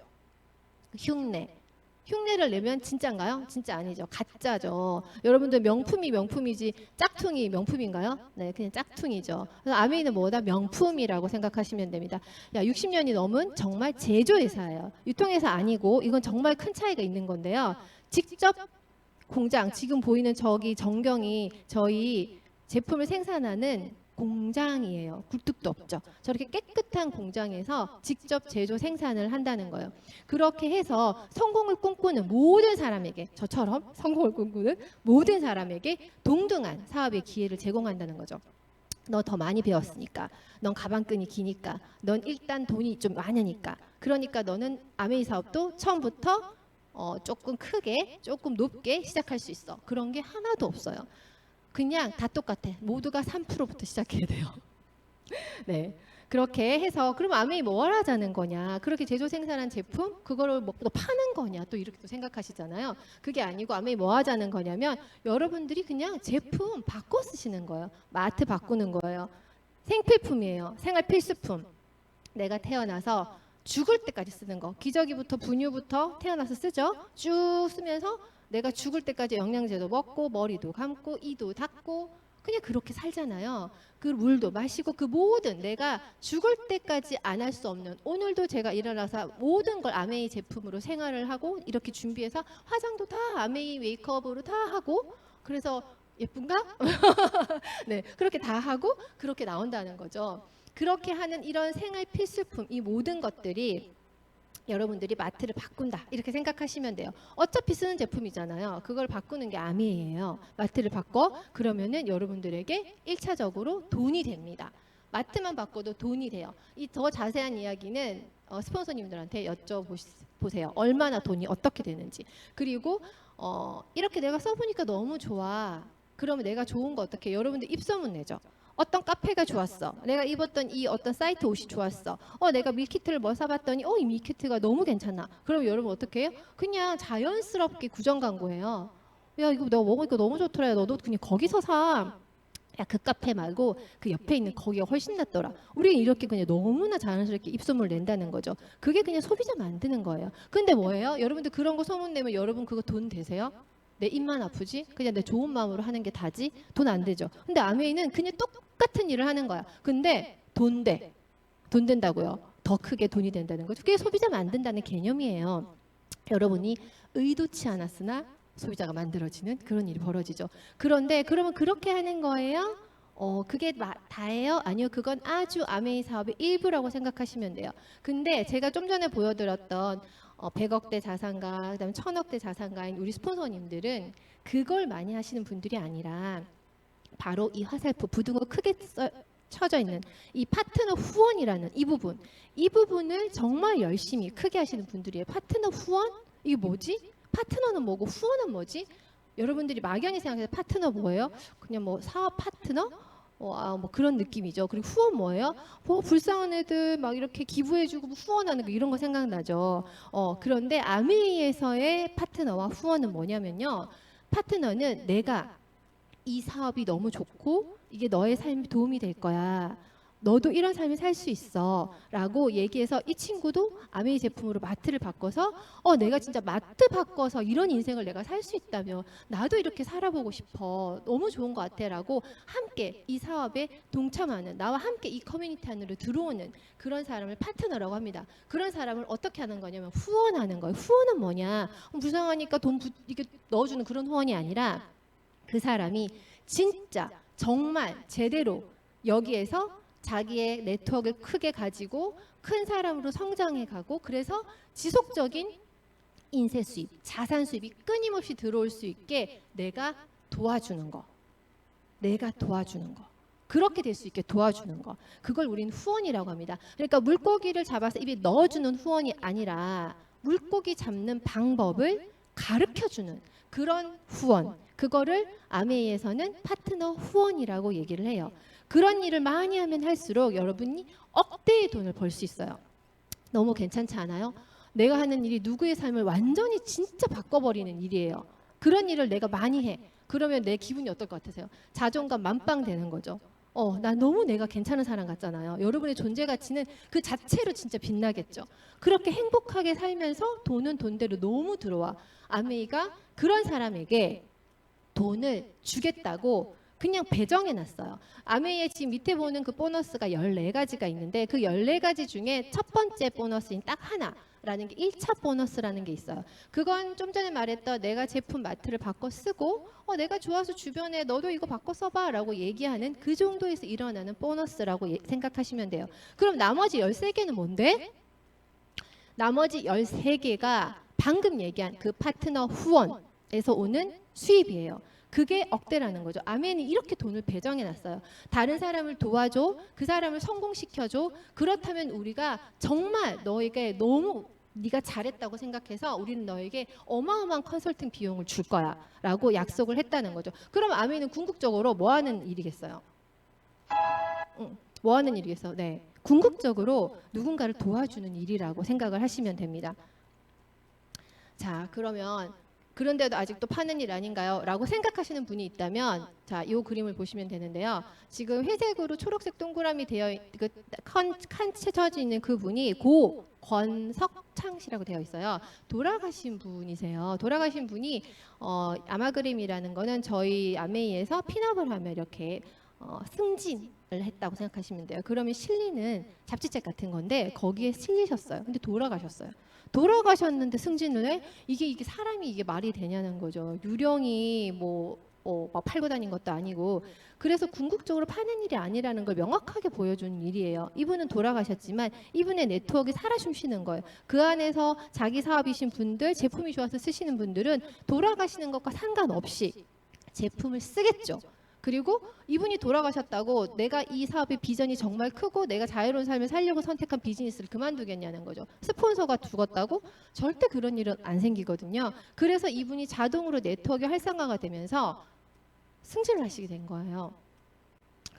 흉내를 내면 진짜인가요? 진짜 아니죠. 가짜죠. 여러분들 명품이 명품이지 짝퉁이 명품인가요? 네, 그냥 짝퉁이죠. 그래서 아메이는 뭐다? 명품이라고 생각하시면 됩니다. 60년이 넘은 정말 제조회사예요. 유통회사 아니고 이건 정말 큰 차이가 있는 건데요. 직접 공장, 지금 보이는 저기 전경이 저희 제품을 생산하는 공장이에요. 굴뚝도 없죠. 저렇게 깨끗한 공장에서 직접 제조 생산을 한다는 거예요. 그렇게 해서 성공을 꿈꾸는 모든 사람에게 저처럼 성공을 꿈꾸는 모든 사람에게 동등한 사업의 기회를 제공한다는 거죠. 너 더 많이 배웠으니까, 넌 가방끈이 기니까, 넌 일단 돈이 좀 많으니까, 그러니까 너는 아메이 사업도 처음부터 조금 크게, 조금 높게 시작할 수 있어. 그런 게 하나도 없어요. 그냥 다 똑같아. 모두가 3%부터 시작해야 돼요. 네, 그렇게 해서 그럼 아메이 뭘 하자는 거냐? 그렇게 제조 생산한 제품 그거를 뭐 또 파는 거냐? 또 이렇게 또 생각하시잖아요. 그게 아니고 아메이 뭐 하자는 거냐면 여러분들이 그냥 제품 바꿔 쓰시는 거예요. 마트 바꾸는 거예요. 생필품이에요. 생활 필수품. 내가 태어나서 죽을 때까지 쓰는 거. 기저귀부터 분유부터 태어나서 쓰죠. 쭉 쓰면서 내가 죽을 때까지 영양제도 먹고 머리도 감고 이도 닦고 그냥 그렇게 살잖아요. 그 물도 마시고 그 모든 내가 죽을 때까지 안 할 수 없는 오늘도 제가 일어나서 모든 걸 아메이 제품으로 생활을 하고 이렇게 준비해서 화장도 다 아메이 메이크업으로 다 하고 그래서 예쁜가? 네, 그렇게 다 하고 그렇게 나온다는 거죠. 그렇게 하는 이런 생활 필수품 이 모든 것들이 여러분들이 마트를 바꾼다 이렇게 생각하시면 돼요. 어차피 쓰는 제품이잖아요. 그걸 바꾸는 게 아메이예요. 마트를 바꿔 그러면은 여러분들에게 1차적으로 돈이 됩니다. 마트만 바꿔도 돈이 돼요. 이 더 자세한 이야기는 스폰서님들한테 여쭤보세요. 얼마나 돈이 어떻게 되는지. 그리고 이렇게 내가 써보니까 너무 좋아. 그러면 내가 좋은 거 어떻게 여러분들 입소문 내죠. 어떤 카페가 좋았어. 내가 입었던 이 어떤 사이트 옷이 좋았어. 내가 밀키트를 뭐 사봤더니 이 밀키트가 너무 괜찮아. 그럼 여러분 어떻게 해요? 그냥 자연스럽게 구정 광고해요. 야 이거 내가 먹으니까 너무 좋더라. 너도 그냥 거기서 사. 야 그 카페 말고 그 옆에 있는 거기가 훨씬 낫더라. 우리는 이렇게 그냥 너무나 자연스럽게 입소문을 낸다는 거죠. 그게 그냥 소비자 만드는 거예요. 근데 뭐예요? 여러분들 그런 거 소문 내면 여러분 그거 돈 되세요? 내 입만 아프지? 그냥 내 좋은 마음으로 하는 게 다지? 돈 안 되죠. 근데 아메이는 그냥 똑같은 일을 하는 거야. 근데 돈 돼. 돈 된다고요. 더 더 크게 돈이 된다는 거죠. 그게 소비자 만든다는 개념이에요. 여러분이 의도치 않았으나 소비자가 만들어지는 그런 일이 벌어지죠. 그런데 그러면 그렇게 하는 거예요? 그게 다예요? 아니요, 그건 아주 아메이 사업의 일부라고 생각하시면 돼요. 근데 제가 좀 전에 보여드렸던 100억대 자산가, 그다음에 1000억대 자산가인 우리 스폰서님들은 그걸 많이 하시는 분들이 아니라 바로 이 화살표 부등호 크게 쳐져 있는 이 파트너 후원이라는 이 부분을 정말 열심히 크게 하시는 분들이에요. 파트너 후원? 이게 뭐지? 파트너는 뭐고 후원은 뭐지? 여러분들이 막연히 생각해서 파트너 뭐예요? 그냥 뭐 사업 파트너? 뭐 그런 느낌이죠. 그리고 후원 뭐예요? 불쌍한 애들 막 이렇게 기부해주고 후원하는 거 이런 거 생각나죠. 그런데 아메이에서의 파트너와 후원은 뭐냐면요. 파트너는 내가 이 사업이 너무 좋고 이게 너의 삶에 도움이 될 거야. 너도 이런 삶을 살 수 있어 라고 얘기해서 이 친구도 아메이 제품으로 마트를 바꿔서 내가 진짜 마트 바꿔서 이런 인생을 내가 살 수 있다며 나도 이렇게 살아보고 싶어. 너무 좋은 것 같아 라고 함께 이 사업에 동참하는 나와 함께 이 커뮤니티 안으로 들어오는 그런 사람을 파트너라고 합니다. 그런 사람을 어떻게 하는 거냐면 후원하는 거예요. 후원은 뭐냐? 불쌍하니까 돈 이렇게 넣어주는 그런 후원이 아니라 그 사람이 진짜 정말 제대로 여기에서 자기의 네트워크를 크게 가지고 큰 사람으로 성장해 가고 그래서 지속적인 인세 수입, 자산 수입이 끊임없이 들어올 수 있게 내가 도와주는 거. 그렇게 될 수 있게 도와주는 거. 그걸 우리는 후원이라고 합니다. 그러니까 물고기를 잡아서 입에 넣어주는 후원이 아니라 물고기 잡는 방법을 가르쳐주는 그런 후원. 그거를 아메이에서는 파트너 후원이라고 얘기를 해요. 그런 일을 많이 하면 할수록 여러분이 억대의 돈을 벌 수 있어요. 너무 괜찮지 않아요? 내가 하는 일이 누구의 삶을 완전히 진짜 바꿔버리는 일이에요. 그런 일을 내가 많이 해. 그러면 내 기분이 어떨 것 같으세요? 자존감 만빵 되는 거죠. 난 너무 내가 괜찮은 사람 같잖아요. 여러분의 존재 가치는 그 자체로 진짜 빛나겠죠. 그렇게 행복하게 살면서 돈은 돈대로 너무 들어와. 아메이가 그런 사람에게 돈을 주겠다고 그냥 배정해놨어요. 아메이의 지금 밑에 보는 그 보너스가 14가지가 있는데 그 14가지 중에 첫 번째 보너스인 딱 하나라는 게 1차 보너스라는 게 있어요. 그건 좀 전에 말했던 내가 제품 마트를 바꿔 쓰고 내가 좋아서 주변에 너도 이거 바꿔 써봐 라고 얘기하는 그 정도에서 일어나는 보너스라고 생각하시면 돼요. 그럼 나머지 13개는 뭔데? 나머지 13개가 방금 얘기한 그 파트너 후원에서 오는 수입이에요. 그게 억대라는 거죠. 아멘이 이렇게 돈을 배정해놨어요. 다른 사람을 도와줘, 그 사람을 성공시켜줘. 그렇다면 우리가 정말 너에게 너무 네가 잘했다고 생각해서 우리는 너에게 어마어마한 컨설팅 비용을 줄 거야 라고 약속을 했다는 거죠. 그럼 아멘은 궁극적으로 뭐 하는 일이겠어요? 뭐 하는 일이겠어요? 네, 궁극적으로 누군가를 도와주는 일이라고 생각을 하시면 됩니다. 자, 그러면 그런데도 아직도 파는 일 아닌가요? 라고 생각하시는 분이 있다면 자, 이 그림을 보시면 되는데요. 지금 회색으로 초록색 동그라미 되어 칸 쳐져 있는 그 분이 고 권석창 씨라고 되어 있어요. 돌아가신 분이세요. 돌아가신 분이 아마그림이라는 거는 저희 아메이에서 핀업을 하면 이렇게 승진을 했다고 생각하시면 돼요. 그러면 실리는 잡지책 같은 건데 거기에 실리셨어요. 근데 돌아가셨어요. 돌아가셨는데 승진을 해? 이게 사람이 이게 말이 되냐는 거죠. 유령이 막 팔고 다닌 것도 아니고. 그래서 궁극적으로 파는 일이 아니라는 걸 명확하게 보여주는 일이에요. 이분은 돌아가셨지만 이분의 네트워크가 살아 숨쉬는 거예요. 그 안에서 자기 사업이신 분들, 제품이 좋아서 쓰시는 분들은 돌아가시는 것과 상관없이 제품을 쓰겠죠. 그리고 이분이 돌아가셨다고 내가 이 사업의 비전이 정말 크고 내가 자유로운 삶을 살려고 선택한 비즈니스를 그만두겠냐는 거죠. 스폰서가 죽었다고? 절대 그런 일은 안 생기거든요. 그래서 이분이 자동으로 네트워크 활성화가 되면서 승진을 하시게 된 거예요.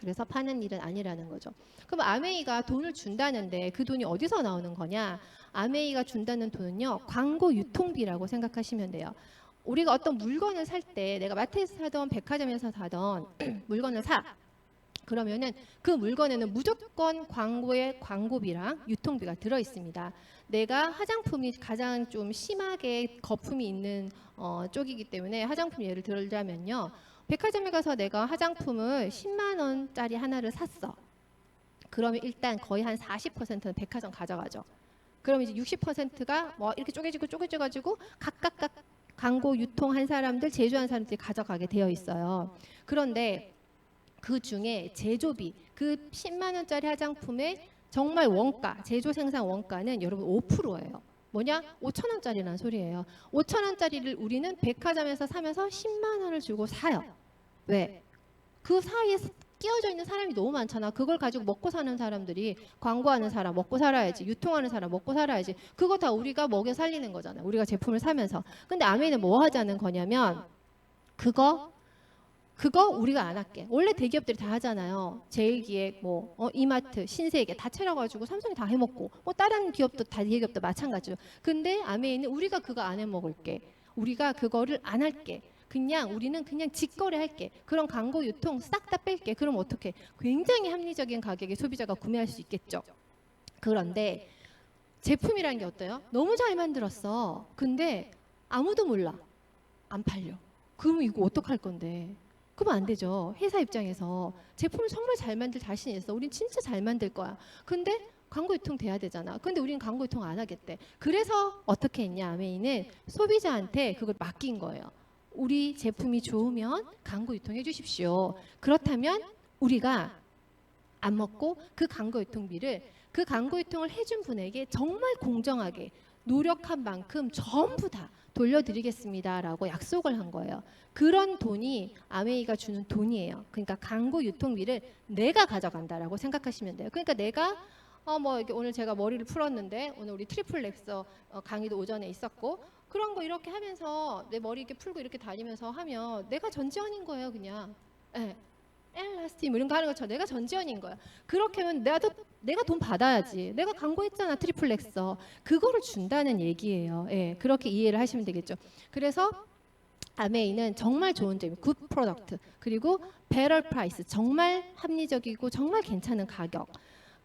그래서 파는 일은 아니라는 거죠. 그럼 아메이가 돈을 준다는데 그 돈이 어디서 나오는 거냐? 아메이가 준다는 돈은요, 광고 유통비라고 생각하시면 돼요. 우리가 어떤 물건을 살 때 내가 마트에서 사던 백화점에서 사던 물건을 사. 그러면은 그 물건에는 무조건 광고에 광고비랑 유통비가 들어 있습니다. 내가 화장품이 가장 좀 심하게 거품이 있는 쪽이기 때문에 화장품 예를 들자면요. 백화점에 가서 내가 화장품을 10만 원짜리 하나를 샀어. 그러면 일단 거의 한 40%는 백화점 가져가죠. 그럼 이제 60%가 뭐 이렇게 쪼개지고 각각 광고 유통한 사람들, 제조한 사람들이 가져가게 되어 있어요. 그런데 그 중에 제조비, 그 10만 원짜리 화장품의 정말 원가, 제조 생산 원가는 여러분 5%예요. 뭐냐? 5천 원짜리라는 소리예요. 5천 원짜리를 우리는 백화점에서 사면서 10만 원을 주고 사요. 왜? 그 사이에 끼어져 있는 사람이 너무 많잖아. 그걸 가지고 먹고 사는 사람들이, 광고하는 사람 먹고 살아야지, 유통하는 사람 먹고 살아야지. 그거 다 우리가 먹여 살리는 거잖아. 우리가 제품을 사면서. 근데 아메이는 뭐 하자는 거냐면 그거 우리가 안 할게. 원래 대기업들이 다 하잖아요. 제일기획, 뭐 이마트, 신세계 다 차려가지고 삼성이 다 해먹고, 뭐 다른 기업도 다 대기업도 마찬가지죠. 근데 아메이는 우리가 그거 안 해먹을게. 우리가 그거를 안 할게. 그냥 우리는 그냥 직거래 할게. 그런 광고 유통 싹 다 뺄게. 그럼 어떻게? 굉장히 합리적인 가격에 소비자가 구매할 수 있겠죠. 그런데 제품이라는 게 어때요? 너무 잘 만들었어. 근데 아무도 몰라. 안 팔려. 그러면 이거 어떡할 건데? 그러면 안 되죠. 회사 입장에서 제품을 정말 잘 만들 자신이 있어. 우린 진짜 잘 만들 거야. 근데 광고 유통 돼야 되잖아. 근데 우린 광고 유통 안 하겠대. 그래서 어떻게 했냐, 아메이는 소비자한테 그걸 맡긴 거예요. 우리 제품이 좋으면 광고 유통해 주십시오. 그렇다면 우리가 안 먹고 그 광고 유통비를 그 광고 유통을 해준 분에게 정말 공정하게 노력한 만큼 전부 다 돌려드리겠습니다라고 약속을 한 거예요. 그런 돈이 아메이가 주는 돈이에요. 그러니까 광고 유통비를 내가 가져간다라고 생각하시면 돼요. 그러니까 내가 뭐 이렇게 오늘 제가 머리를 풀었는데 오늘 우리 트리플 렉서 강의도 오전에 있었고 그런 거 이렇게 하면서 내 머리 이렇게 풀고 이렇게 다니면서 하면 내가 전지현인 거예요, 그냥. 예. 엘라스틴 이런 거 하는 것처럼 내가 전지현인 거야. 그렇게 하면 내가 돈 받아야지. 내가 광고했잖아, 트리플 렉서. 그거를 준다는 얘기예요. 예, 그렇게 이해를 하시면 되겠죠. 그래서 아메이는 정말 좋은 점, 굿 프로덕트, 그리고 베럴 프라이스, 정말 합리적이고 정말 괜찮은 가격,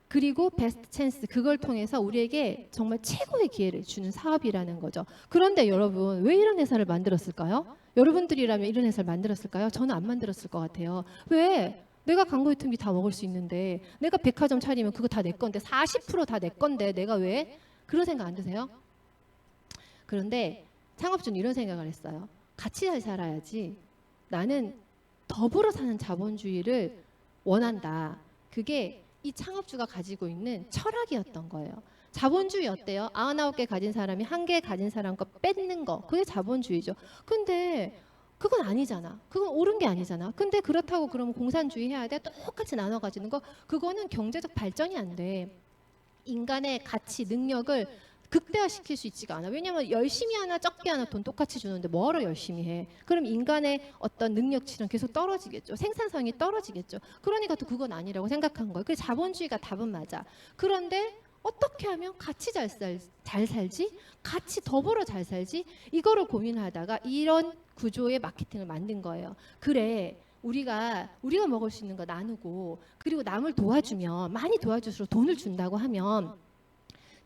그리고 베스트 찬스, 그걸 통해서 우리에게 정말 최고의 기회를 주는 사업이라는 거죠. 그런데 여러분, 왜 이런 회사를 만들었을까요? 여러분들이라면 이런 회사를 만들었을까요? 저는 안 만들었을 것 같아요. 왜? 내가 광고 유통비 다 먹을 수 있는데, 내가 백화점 차리면 그거 다 내 건데, 40% 다 내 건데 내가 왜? 그런 생각 안 드세요? 그런데 창업주는 이런 생각을 했어요. 같이 잘 살아야지. 나는 더불어 사는 자본주의를 원한다. 그게 이 창업주가 가지고 있는 철학이었던 거예요. 자본주의 어때요? 99개 가진 사람이 1개 가진 사람 거 뺏는 거. 그게 자본주의죠. 근데 그건 아니잖아. 그건 옳은 게 아니잖아. 근데 그렇다고 그러면 공산주의 해야 돼? 똑같이 나눠 가지는 거. 그거는 경제적 발전이 안 돼. 인간의 가치, 능력을 극대화시킬 수 있지가 않아. 왜냐하면 열심히 하나 적게 하나 돈 똑같이 주는데 뭐하러 열심히 해. 그럼 인간의 어떤 능력치는 계속 떨어지겠죠. 생산성이 떨어지겠죠. 그러니까 또 그건 아니라고 생각한 거예요. 그래서 자본주의가 답은 맞아. 그런데 어떻게 하면 같이 잘 살지? 같이 더불어 잘 살지? 이거를 고민하다가 이런 구조의 마케팅을 만든 거예요. 그래. 우리가 먹을 수 있는 거 나누고 그리고 남을 도와주면 많이 도와줄수록 돈을 준다고 하면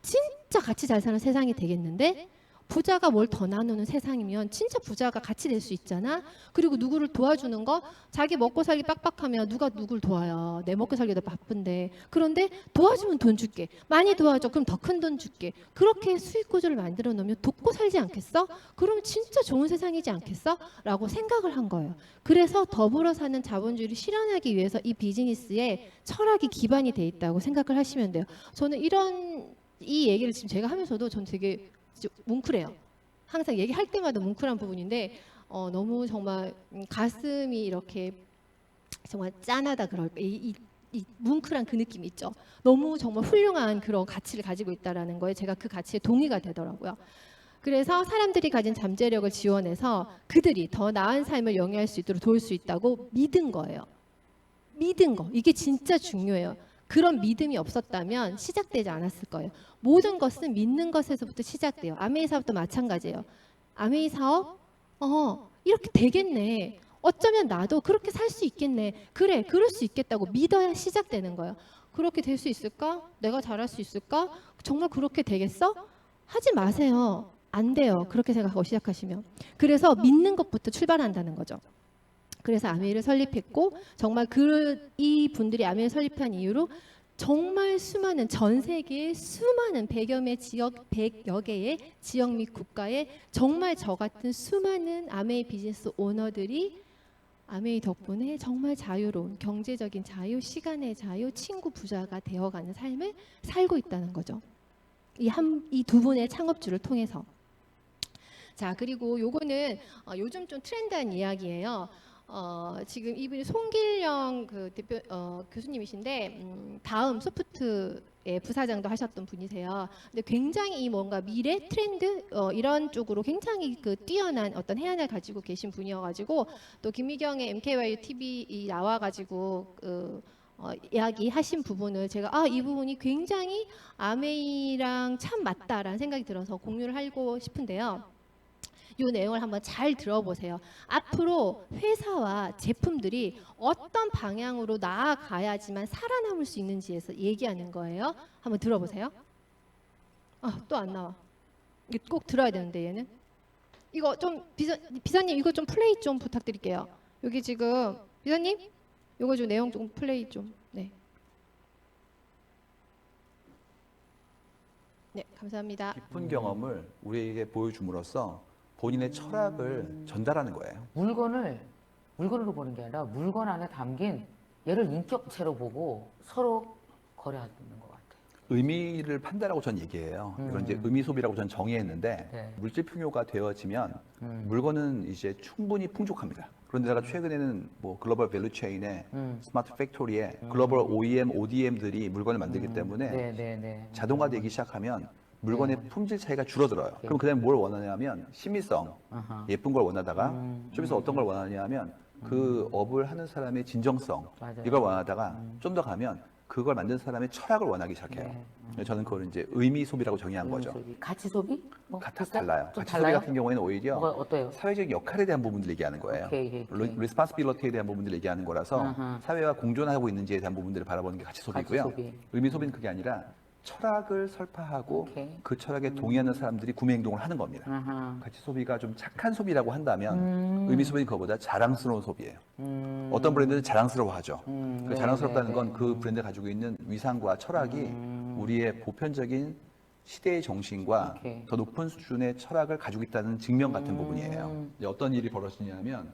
진짜 같이 잘 사는 세상이 되겠는데 부자가 뭘 더 나누는 세상이면 진짜 부자가 같이 될 수 있잖아. 그리고 누구를 도와주는 거 자기 먹고 살기 빡빡하면 누가 누굴 도와요. 내 먹고 살기도 바쁜데. 그런데 도와주면 돈 줄게. 많이 도와줘. 그럼 더 큰 돈 줄게. 그렇게 수익 구조를 만들어 놓으면 돕고 살지 않겠어? 그러면 진짜 좋은 세상이지 않겠어? 라고 생각을 한 거예요. 그래서 더불어 사는 자본주의를 실현하기 위해서 이 비즈니스에 철학이 기반이 돼 있다고 생각을 하시면 돼요. 저는 이 얘기를 지금 제가 하면서도 전 되게 뭉클해요. 항상 얘기할 때마다 뭉클한 부분인데 너무 정말 가슴이 이렇게 정말 짠하다 그럴까 이 뭉클한 그 느낌 있죠. 너무 정말 훌륭한 그런 가치를 가지고 있다라는 거에 제가 그 가치에 동의가 되더라고요. 그래서 사람들이 가진 잠재력을 지원해서 그들이 더 나은 삶을 영위할 수 있도록 도울 수 있다고 믿은 거예요. 믿은 거 이게 진짜 중요해요. 그런 믿음이 없었다면 시작되지 않았을 거예요. 모든 것은 믿는 것에서부터 시작돼요. 아메이 사업도 마찬가지예요. 아메이 사업? 이렇게 되겠네. 어쩌면 나도 그렇게 살 수 있겠네. 그래, 그럴 수 있겠다고 믿어야 시작되는 거예요. 그렇게 될 수 있을까? 내가 잘할 수 있을까? 정말 그렇게 되겠어? 하지 마세요. 안 돼요. 그렇게 생각하고 시작하시면. 그래서 믿는 것부터 출발한다는 거죠. 그래서 아메이를 설립했고 정말 이 분들이 아메이를 설립한 이유로 정말 수많은 전 세계의 수많은 100여 개의 지역 및 국가에 정말 저 같은 수많은 아메이 비즈니스 오너들이 아메이 덕분에 정말 자유로운 경제적인 자유, 시간의 자유, 친구 부자가 되어가는 삶을 살고 있다는 거죠. 이 두 분의 창업주를 통해서. 자, 그리고 요거는 요즘 좀 트렌드한 이야기예요. 지금 이분이 송길영 그 대표 교수님이신데 다음 소프트의 부사장도 하셨던 분이세요. 근데 굉장히 이 뭔가 미래 트렌드 이런 쪽으로 굉장히 그 뛰어난 어떤 해안을 가지고 계신 분이어가지고 또 김미경의 MKYU TV 나와가지고 이야기하신 부분을 제가 이 부분이 굉장히 아메이랑 참 맞다라는 생각이 들어서 공유를 하고 싶은데요. 이 내용을 한번 잘 들어보세요. 앞으로 회사와 제품들이 어떤 방향으로 나아가야지만 살아남을 수 있는지에서 얘기하는 거예요. 한번 들어보세요. 또 안 나와. 이게 꼭 들어야 되는데 얘는. 이거 좀 비서님 이거 좀 플레이 좀 부탁드릴게요. 여기 지금 비서님 이거 좀 내용 좀 플레이 좀. 네. 네, 감사합니다. 깊은 경험을 우리에게 보여줌으로써 본인의 철학을 전달하는 거예요. 물건으로 보는 게 아니라 물건 안에 담긴 얘를 인격체로 보고 서로 거래하는 것 같아요. 의미를 판다라고 전 얘기해요. 이건 이제 의미 소비라고 전 정의했는데 네. 물질 풍요가 되어지면 물건은 이제 충분히 풍족합니다. 그런데다가 최근에는 뭐 글로벌 밸류 체인에 스마트 팩토리에 글로벌 OEM, ODM들이 물건을 만들기 때문에 자동화되기 시작하면 물건의 품질 차이가 줄어들어요. 그럼 그다음에 뭘 원하냐면 심미성, 예쁜 걸 원하다가 좀 있어 어떤 걸 원하냐면 그 업을 하는 사람의 진정성, 맞아요. 이걸 원하다가 좀 더 가면 그걸 만든 사람의 철학을 원하기 시작해요. 저는 그걸 이제 의미 소비라고 정의한 거죠. 소비. 가치 소비? 같아 달라요. 좀 가치 달라요? 소비 같은 경우에는 오히려 어때요? 사회적 역할에 대한 부분들 얘기하는 거예요. 리스폰시빌리티에 대한 부분들 얘기하는 거라서 사회와 공존하고 있는지에 대한 부분들을 바라보는 게 가치 소비고요. 의미 소비는 그게 아니라 철학을 설파하고 그 철학에 동의하는 사람들이 구매 행동을 하는 겁니다. 가치 소비가 좀 착한 소비라고 한다면 의미 소비는 그거보다 자랑스러운 소비예요. 어떤 브랜드는 자랑스러워하죠. 그 자랑스럽다는 건 그 브랜드가 가지고 있는 위상과 철학이 우리의 보편적인 시대의 정신과 더 높은 수준의 철학을 가지고 있다는 증명 같은 부분이에요. 어떤 일이 벌어지냐면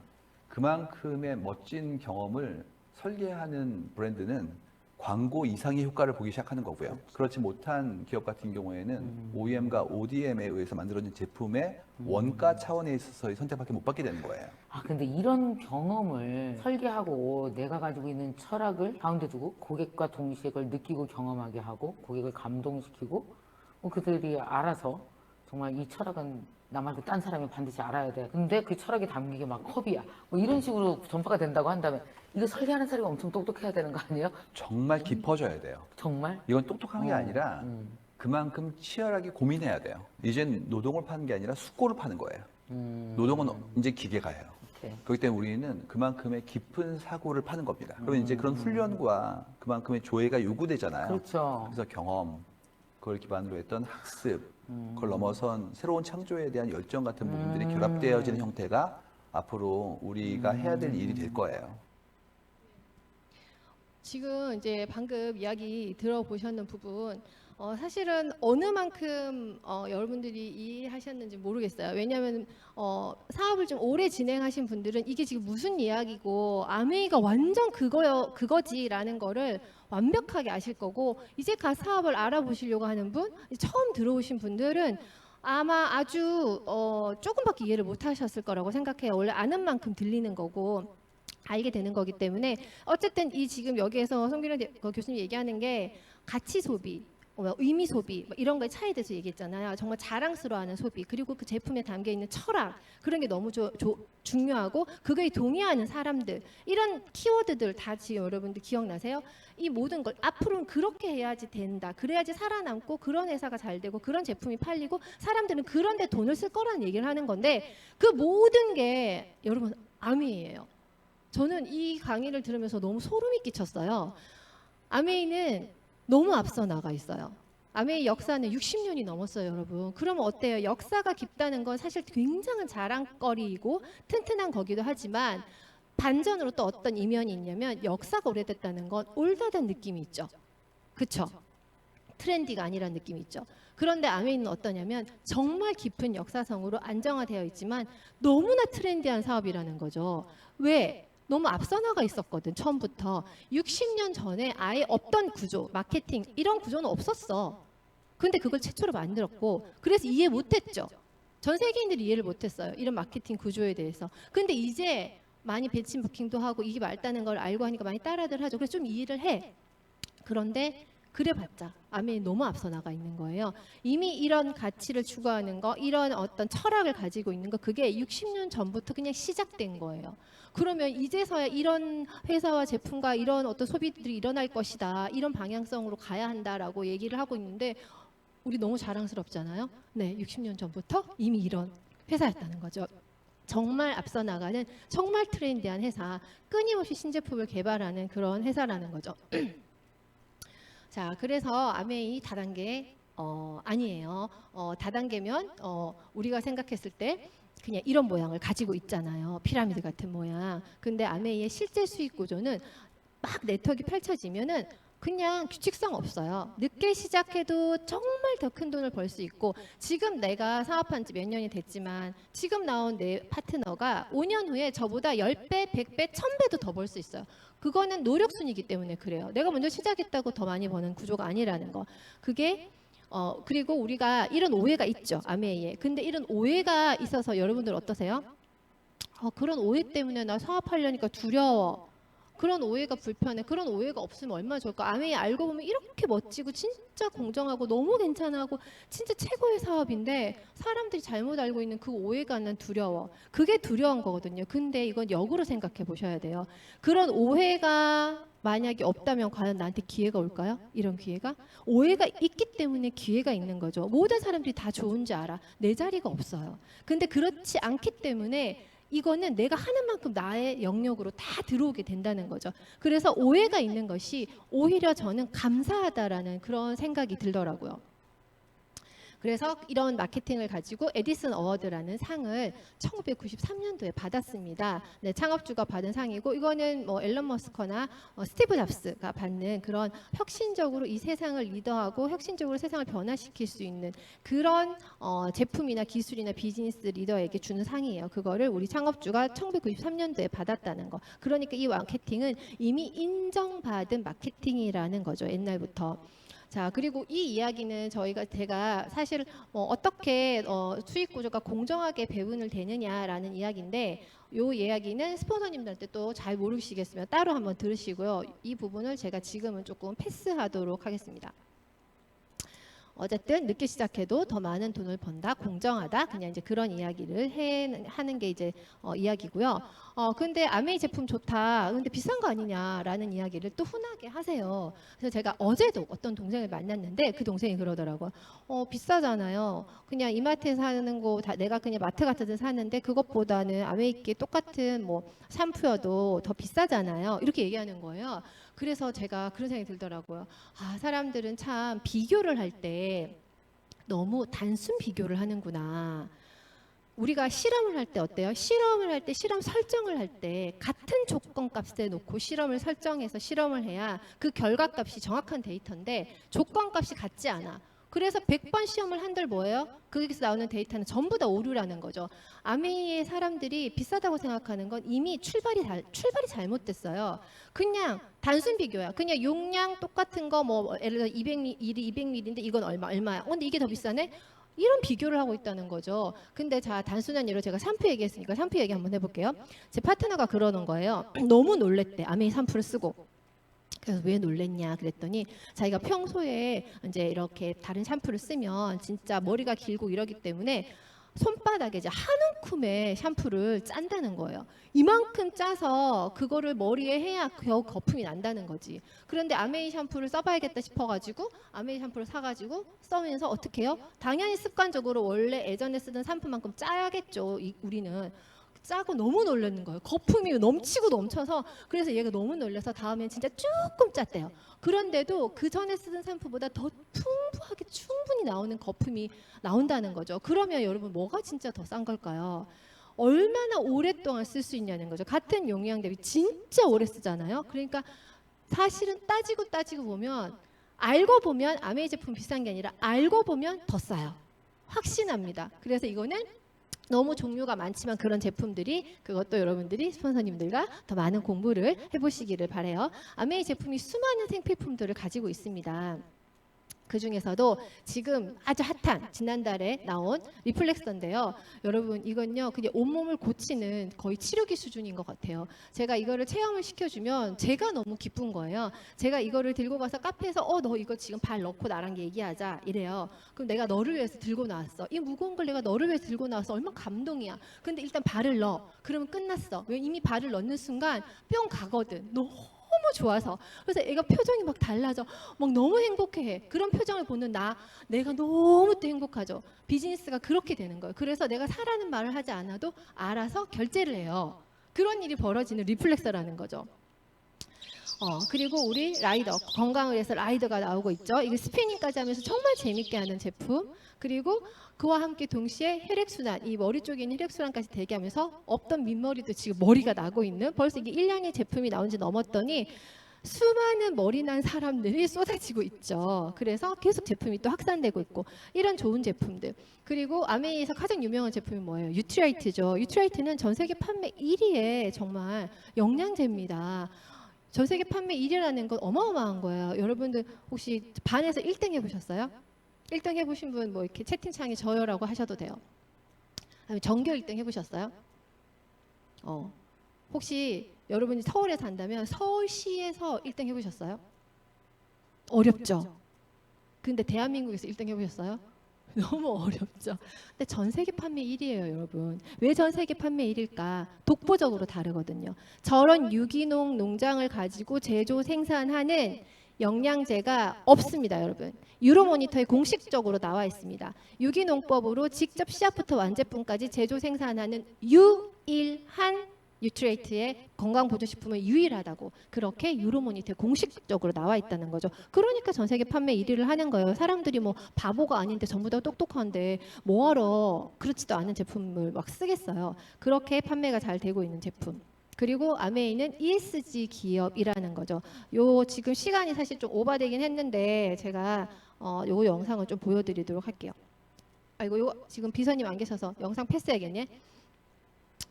그만큼의 멋진 경험을 설계하는 브랜드는 광고 이상의 효과를 보기 시작하는 거고요. 그렇지 못한 기업 같은 경우에는 OEM과 ODM에 의해서 만들어진 제품의 원가 차원에 있어서의 선택밖에 못 받게 되는 거예요. 근데 이런 경험을 설계하고 내가 가지고 있는 철학을 가운데 두고 고객과 동시에 그걸 느끼고 경험하게 하고 고객을 감동시키고 그들이 알아서 정말 이 철학은 나 말고 딴 사람이 반드시 알아야 돼. 근데 그 철학이 담긴 게 막 컵이야. 이런 식으로 전파가 된다고 한다면 이거 설계하는 사람이 엄청 똑똑해야 되는 거 아니에요? 정말 깊어져야 돼요. 정말? 이건 똑똑한 게 아니라 그만큼 치열하게 고민해야 돼요. 이젠 노동을 파는 게 아니라 수고를 파는 거예요. 노동은 이제 기계가 해요. 그렇기 때문에 우리는 그만큼의 깊은 사고를 파는 겁니다. 그러면 이제 그런 훈련과 그만큼의 조회가 요구되잖아요. 그렇죠. 그래서 경험, 그걸 기반으로 했던 학습, 그걸 넘어선 새로운 창조에 대한 열정 같은 부분들이 결합되어지는 형태가 앞으로 우리가 해야 될 일이 될 거예요. 지금 이제 방금 이야기 들어보셨는 부분 사실은 어느 만큼 여러분들이 이해하셨는지 모르겠어요. 왜냐하면 사업을 좀 오래 진행하신 분들은 이게 지금 무슨 이야기고 아메이가 완전 그거지라는 거를 완벽하게 아실 거고 이제 가 사업을 알아보시려고 하는 분, 처음 들어오신 분들은 아마 아주 조금밖에 이해를 못 하셨을 거라고 생각해요. 원래 아는 만큼 들리는 거고 알게 되는 거기 때문에 어쨌든 이 지금 여기에서 송기령 교수님 얘기하는 게 가치 소비, 의미 소비 이런 거에 차이에 대해서 얘기했잖아요. 정말 자랑스러워하는 소비 그리고 그 제품에 담겨 있는 철학 그런 게 너무 중요하고 그거에 동의하는 사람들 이런 키워드들 다 지금 여러분들 기억나세요? 이 모든 걸 앞으로는 그렇게 해야지 된다. 그래야지 살아남고 그런 회사가 잘 되고 그런 제품이 팔리고 사람들은 그런 데 돈을 쓸 거라는 얘기를 하는 건데 그 모든 게 여러분 아메이예요. 저는 이 강의를 들으면서 너무 소름이 끼쳤어요. 아메이는 너무 앞서 나가 있어요. 아메이 역사는 60년이 넘었어요, 여러분. 그러면 어때요? 역사가 깊다는 건 사실 굉장한 자랑거리이고 튼튼한 거기도 하지만 반전으로 또 어떤 이면이 있냐면 역사가 오래됐다는 건 올드하다는 느낌이 있죠. 그쵸? 트렌디가 아니라는 느낌이 있죠. 그런데 아메이는 어떠냐면 정말 깊은 역사성으로 안정화되어 있지만 너무나 트렌디한 사업이라는 거죠. 왜? 너무 앞서 나가 있었거든, 처음부터. 60년 전에 아예 없던 구조, 마케팅 이런 구조는 없었어. 근데 그걸 최초로 만들었고, 그래서 이해 못했죠. 전 세계인들이 이해를 못했어요, 이런 마케팅 구조에 대해서. 근데 이제 많이 배치부킹도 하고 이게 맞다는 걸 알고 하니까 많이 따라들 하죠. 그래서 좀 이해를 해. 그런데 그래봤자 아메이 너무 앞서 나가 있는 거예요. 이미 이런 가치를 추구하는 거, 이런 어떤 철학을 가지고 있는 거, 그게 60년 전부터 그냥 시작된 거예요. 그러면 이제서야 이런 회사와 제품과 이런 어떤 소비들이 일어날 것이다, 이런 방향성으로 가야 한다라고 얘기를 하고 있는데, 우리 너무 자랑스럽잖아요. 네, 60년 전부터 이미 이런 회사였다는 거죠. 정말 앞서 나가는 정말 트렌디한 회사, 끊임없이 신제품을 개발하는 그런 회사라는 거죠. 자, 그래서 아메이 다단계 아니에요. 다단계면 우리가 생각했을 때 그냥 이런 모양을 가지고 있잖아요. 피라미드 같은 모양. 근데 아메이의 실제 수익 구조는 막 네트워크가 펼쳐지면은 그냥 규칙성 없어요. 늦게 시작해도 정말 더 큰 돈을 벌 수 있고, 지금 내가 사업한 지 몇 년이 됐지만 지금 나온 내 파트너가 5년 후에 저보다 10배, 100배, 1000배도 더 벌 수 있어요. 그거는 노력순이기 때문에 그래요. 내가 먼저 시작했다고 더 많이 버는 구조가 아니라는 거. 그게 그리고 우리가 이런 오해가 있죠, 아메이에. 근데 이런 오해가 있어서 여러분들 어떠세요? 그런 오해 때문에 나 사업하려니까 두려워. 그런 오해가 불편해. 그런 오해가 없으면 얼마나 좋을까. 아메이 알고 보면 이렇게 멋지고 진짜 공정하고 너무 괜찮아하고 진짜 최고의 사업인데, 사람들이 잘못 알고 있는 그 오해가 난 두려워. 그게 두려운 거거든요. 근데 이건 역으로 생각해 보셔야 돼요. 그런 오해가 만약에 없다면 과연 나한테 기회가 올까요? 이런 기회가? 오해가 있기 때문에 기회가 있는 거죠. 모든 사람들이 다 좋은지 알아. 내 자리가 없어요. 근데 그렇지 않기 때문에 이거는 내가 하는 만큼 나의 영역으로 다 들어오게 된다는 거죠. 그래서 오해가 있는 것이 오히려 저는 감사하다라는 그런 생각이 들더라고요. 그래서 이런 마케팅을 가지고 에디슨 어워드라는 상을 1993년도에 받았습니다. 네, 창업주가 받은 상이고, 이거는 뭐 앨런 머스크나 스티브 잡스가 받는 그런 혁신적으로 이 세상을 리더하고 혁신적으로 세상을 변화시킬 수 있는 그런 제품이나 기술이나 비즈니스 리더에게 주는 상이에요. 그거를 우리 창업주가 1993년도에 받았다는 거. 그러니까 이 마케팅은 이미 인정받은 마케팅이라는 거죠, 옛날부터. 자, 그리고 이 이야기는 제가 사실 어떻게 수익 구조가 공정하게 배분을 되느냐라는 이야기인데, 이 이야기는 스폰서님들한테 또 잘 모르시겠으면 따로 한번 들으시고요. 이 부분을 제가 지금은 조금 패스하도록 하겠습니다. 어쨌든 늦게 시작해도 더 많은 돈을 번다, 공정하다, 그냥 이제 그런 이야기를 하는 게 이제 이야기고요. 근데 아메이 제품 좋다, 근데 비싼 거 아니냐라는 이야기를 또 흔하게 하세요. 그래서 제가 어제도 어떤 동생을 만났는데 그 동생이 그러더라고요. 비싸잖아요. 그냥 이마트에서 사는 거 내가 그냥 마트 같은 데 사는데 그것보다는 아메이께 똑같은 뭐 샴푸여도 더 비싸잖아요. 이렇게 얘기하는 거예요. 그래서 제가 그런 생각이 들더라고요. 사람들은 참 비교를 할 때 너무 단순 비교를 하는구나. 우리가 실험을 할 때 어때요? 실험을 할 때, 실험 설정을 할 때 같은 조건값에 놓고 실험을 설정해서 실험을 해야 그 결과값이 정확한 데이터인데, 조건값이 같지 않아. 그래서 100번 시험을 한들 뭐예요? 거기서 나오는 데이터는 전부 다 오류라는 거죠. 아메이의 사람들이 비싸다고 생각하는 건 이미 출발이 잘못됐어요. 그냥 단순 비교야. 그냥 용량 똑같은 거 뭐 예를 들어 200ml인데 이건 얼마야? 근데 이게 더 비싸네? 이런 비교를 하고 있다는 거죠. 근데 자, 단순한 예로 제가 샴푸 얘기했으니까 샴푸 얘기 한번 해볼게요. 제 파트너가 그러는 거예요. 너무 놀랬대, 아메이 샴푸를 쓰고. 그래서 왜 놀랬냐 그랬더니, 자기가 평소에 이제 이렇게 다른 샴푸를 쓰면 진짜 머리가 길고 이러기 때문에 손바닥에 이제 한 움큼의 샴푸를 짠다는 거예요. 이만큼 짜서 그거를 머리에 해야 겨우 거품이 난다는 거지. 그런데 아메이 샴푸를 써봐야겠다 싶어가지고 아메이 샴푸를 사가지고 써면서 어떻게 해요? 당연히 습관적으로 원래 예전에 쓰던 샴푸만큼 짜야겠죠. 우리는. 짜고 너무 놀라는 거예요. 거품이 넘치고 넘쳐서. 그래서 얘가 너무 놀라서 다음엔 진짜 조금 짰대요. 그런데도 그 전에 쓰던 샴푸보다 더 풍부하게 충분히 나오는 거품이 나온다는 거죠. 그러면 여러분 뭐가 진짜 더 싼 걸까요? 얼마나 오랫동안 쓸 수 있냐는 거죠. 같은 용량 대비 진짜 오래 쓰잖아요. 그러니까 사실은 따지고 보면 알고 보면 아메이 제품 비싼 게 아니라 알고 보면 더 싸요. 확신합니다. 그래서 이거는 너무 종류가 많지만 그런 제품들이 그것도 여러분들이 스폰서님들과 더 많은 공부를 해보시기를 바라요. 아메이 제품이 수많은 생필품들을 가지고 있습니다. 그 중에서도 지금 아주 핫한 지난달에 나온 리플렉서인데요. 여러분 이건요 그냥 온몸을 고치는 거의 치료기 수준인 것 같아요. 제가 이거를 체험을 시켜주면 제가 너무 기쁜 거예요. 제가 이거를 들고 가서 카페에서 너 이거 지금 발 넣고 나랑 얘기하자 이래요. 그럼 내가 너를 위해서 들고 나왔어. 이 무거운 걸 내가 너를 위해서 들고 나와서 얼마나 감동이야. 근데 일단 발을 넣어. 그러면 끝났어. 왜 이미 발을 넣는 순간 뿅 가거든. 너무 좋아서. 그래서 애가 표정이 막 달라져. 막 너무 행복해해. 그런 표정을 보는 내가 너무 또 행복하죠. 비즈니스가 그렇게 되는 거예요. 그래서 내가 사라는 말을 하지 않아도 알아서 결제를 해요. 그런 일이 벌어지는 리플렉서라는 거죠. 그리고 우리 라이더, 건강을 위해서 라이더가 나오고 있죠. 이게 스피닝까지 하면서 정말 재밌게 하는 제품. 그리고 그와 함께 동시에 혈액순환, 이 머리 쪽에 있는 혈액순환까지 되게 하면서 없던 민머리도 지금 머리가 나고 있는, 벌써 이게 1년의 제품이 나온 지 넘었더니 수많은 머리 난 사람들이 쏟아지고 있죠. 그래서 계속 제품이 또 확산되고 있고 이런 좋은 제품들. 그리고 아메이에서 가장 유명한 제품이 뭐예요? 유트라이트죠. 유트라이트는 전 세계 판매 1위의 정말 영양제입니다. 전 세계 판매 1위라는 건 어마어마한 거예요. 여러분들 혹시 반에서 1등 해보셨어요? 1등 해보신 분 뭐 이렇게 채팅창에 저요라고 하셔도 돼요. 아니면 전교 1등 해보셨어요? 혹시 여러분이 서울에 산다면 서울시에서 1등 해보셨어요? 어렵죠? 근데 대한민국에서 1등 해보셨어요? 너무 어렵죠. 근데 전 세계 판매 1위예요, 여러분. 왜 전 세계 판매 1위일까? 독보적으로 다르거든요. 저런 유기농 농장을 가지고 제조 생산하는 영양제가 없습니다, 여러분. 유로모니터에 공식적으로 나와 있습니다. 유기농법으로 직접 씨앗부터 완제품까지 제조 생산하는 유일한 뉴트레이트의 건강보조식품은 유일하다고 그렇게 유로모니터에 공식적으로 나와 있다는 거죠. 그러니까 전 세계 판매 1위를 하는 거예요. 사람들이 뭐 바보가 아닌데 전부 다 똑똑한데 뭐하러 그렇지도 않은 제품을 막 쓰겠어요. 그렇게 판매가 잘 되고 있는 제품. 그리고 아메이는 ESG 기업이라는 거죠. 요 지금 시간이 사실 좀 오버되긴 했는데 제가 요 영상을 좀 보여드리도록 할게요. 이거 지금 비서님 안 계셔서 영상 패스해야겠네.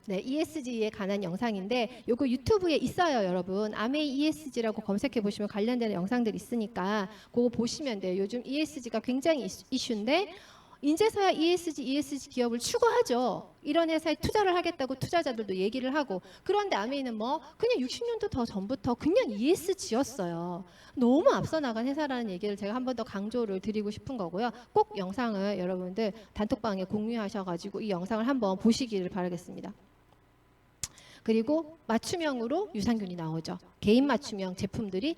네, ESG에 관한 영상인데 요거 유튜브에 있어요, 여러분. 아메이 ESG라고 검색해 보시면 관련되는 영상들 있으니까 그거 보시면 돼요. 요즘 ESG가 굉장히 이슈인데 이제서야 ESG 기업을 추구하죠. 이런 회사에 투자를 하겠다고 투자자들도 얘기를 하고. 그런데 아메이는 뭐 그냥 60년도 더 전부터 그냥 ESG였어요. 너무 앞서 나간 회사라는 얘기를 제가 한 번 더 강조를 드리고 싶은 거고요. 꼭 영상을 여러분들 단톡방에 공유하셔가지고 이 영상을 한번 보시기를 바라겠습니다. 그리고 맞춤형으로 유산균이 나오죠. 개인 맞춤형 제품들이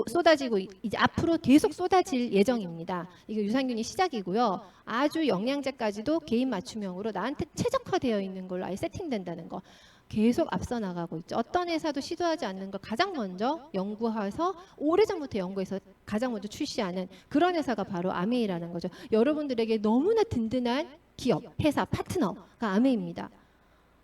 쏟아지고 이제 앞으로 계속 쏟아질 예정입니다. 이게 유산균이 시작이고요. 아주 영양제까지도 개인 맞춤형으로 나한테 최적화되어 있는 걸로 아예 세팅된다는 거. 계속 앞서 나가고 있죠. 어떤 회사도 시도하지 않는 걸 가장 먼저 연구해서 오래전부터 연구해서 가장 먼저 출시하는 그런 회사가 바로 아메이라는 거죠. 여러분들에게 너무나 든든한 기업, 회사, 파트너가 아메이입니다.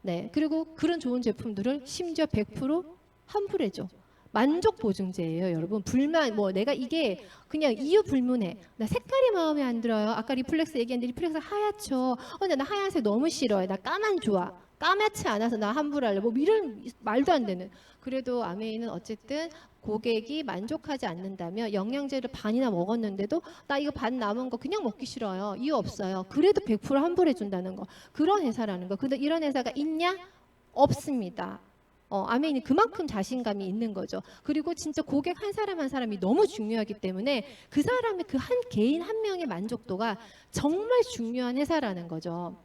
네, 그리고 그런 좋은 제품들을 심지어 100% 환불해줘. 만족 보증제예요, 여러분. 불만 뭐 내가 이게 그냥 이유 불문해. 나 색깔이 마음에 안 들어요. 아까 리플렉스 얘기했는데 리플렉스 하얗죠. 근데 나 하얀색 너무 싫어요. 나 까만 좋아. 까맣지 않아서 나 환불할래. 뭐 이런 말도 안 되는. 그래도 아메이는 어쨌든 고객이 만족하지 않는다면 영양제를 반이나 먹었는데도 나 이거 반 남은 거 그냥 먹기 싫어요. 이유 없어요. 그래도 100% 환불해 준다는 거. 그런 회사라는 거. 근데 이런 회사가 있냐? 없습니다. 아메이는 그만큼 자신감이 있는 거죠. 그리고 진짜 고객 한 사람 한 사람이 너무 중요하기 때문에 그 사람의 그 한 개인 한 명의 만족도가 정말 중요한 회사라는 거죠.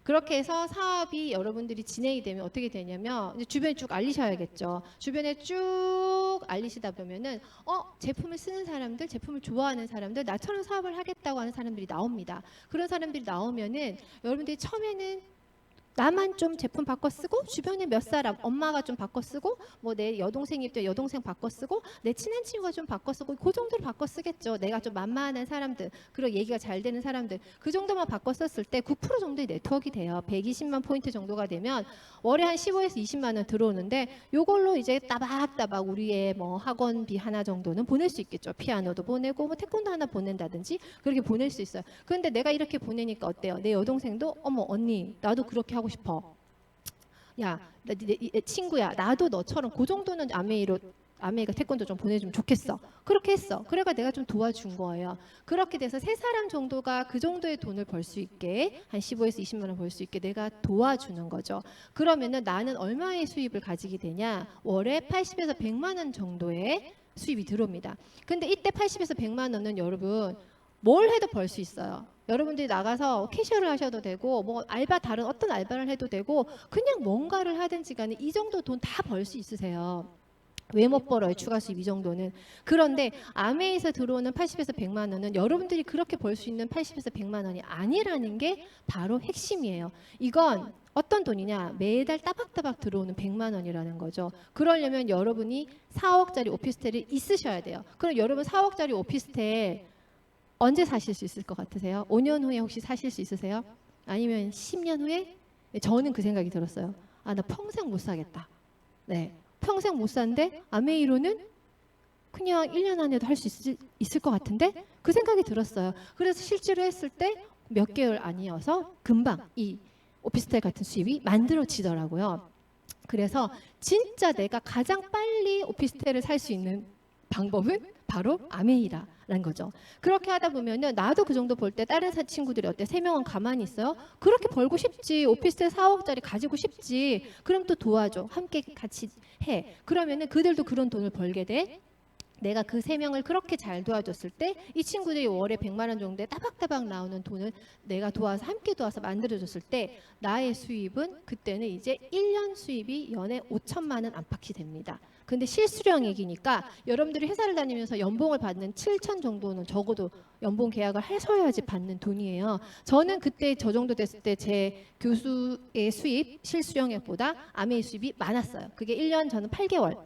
그렇게 해서 사업이 여러분들이 진행이 되면 어떻게 되냐면 이제 주변에 쭉 알리셔야겠죠. 주변에 쭉 알리시다 보면은 제품을 쓰는 사람들, 제품을 좋아하는 사람들, 나처럼 사업을 하겠다고 하는 사람들이 나옵니다. 그런 사람들이 나오면은 여러분들이 처음에는 나만 좀 제품 바꿔 쓰고 주변에 몇 사람 엄마가 좀 바꿔 쓰고 뭐 내 여동생이 있대 여동생 바꿔 쓰고 내 친한 친구가 좀 바꿔 쓰고 그 정도로 바꿔 쓰겠죠. 내가 좀 만만한 사람들 그리고 얘기가 잘 되는 사람들 그 정도만 바꿔 썼을 때 9% 정도의 네트워크가 돼요. 120만 포인트 정도가 되면 월에 한 15에서 20만 원 들어오는데 요걸로 이제 따박따박 우리의 뭐 학원비 하나 정도는 보낼 수 있겠죠. 피아노도 보내고 뭐 태권도 하나 보낸다든지 그렇게 보낼 수 있어요. 그런데 내가 이렇게 보내니까 어때요? 내 여동생도 어머 언니 나도 그렇게 하고 싶어. 야, 내 친구야, 나도 너처럼 그 정도는 아메이가 태권도 좀 보내주면 좋겠어. 그렇게 했어. 그래가 내가 좀 도와준 거예요. 그렇게 돼서 세 사람 정도가 그 정도의 돈을 벌 수 있게 한 15에서 20만 원 벌 수 있게 내가 도와주는 거죠. 그러면은 나는 얼마의 수입을 가지게 되냐? 월에 80에서 100만 원 정도의 수입이 들어옵니다. 근데 이때 80에서 100만 원은 여러분 뭘 해도 벌 수 있어요. 여러분들이 나가서 캐셔를 하셔도 되고 뭐 알바 다른 어떤 알바를 해도 되고 그냥 뭔가를 하든지 간에 이 정도 돈 다 벌 수 있으세요. 왜 못 벌어요? 추가 수입 이 정도는. 그런데 아메에서 들어오는 80에서 100만 원은 여러분들이 그렇게 벌 수 있는 80에서 100만 원이 아니라는 게 바로 핵심이에요. 이건 어떤 돈이냐? 매달 따박따박 들어오는 100만 원이라는 거죠. 그러려면 여러분이 4억짜리 오피스텔이 있으셔야 돼요. 그럼 여러분 4억짜리 오피스텔 언제 사실 수 있을 것 같으세요? 5년 후에 혹시 사실 수 있으세요? 아니면 10년 후에? 저는 그 생각이 들었어요. 아, 나 평생 못 사겠다. 네, 평생 못 사는데 아메이로는 그냥 1년 안에도 할 수 있을 것 같은데? 그 생각이 들었어요. 그래서 실제로 했을 때 몇 개월 아니어서 금방 이 오피스텔 같은 수입이 만들어지더라고요. 그래서 진짜 내가 가장 빨리 오피스텔을 살 수 있는 방법은 바로 아메이라는 거죠. 그렇게 하다 보면은 나도 그 정도 벌 때 다른 친구들이 어때? 3명은 가만히 있어요? 그렇게 벌고 싶지. 오피스텔 4억짜리 가지고 싶지. 그럼 또 도와줘. 함께 같이 해. 그러면은 그들도 그런 돈을 벌게 돼. 내가 그 3명을 그렇게 잘 도와줬을 때 이 친구들이 월에 100만 원 정도에 따박따박 나오는 돈을 내가 도와서 함께 도와서 만들어줬을 때 나의 수입은 그때는 이제 1년 수입이 연에 5천만 원 안팎이 됩니다. 근데 실수령액이니까 여러분들이 회사를 다니면서 연봉을 받는 7천 정도는 적어도 연봉 계약을 하셔야지 받는 돈이에요. 저는 그때 저 정도 됐을 때 제 교수의 수입 실수령액보다 아메이 수입이 많았어요. 그게 1년 저는 8개월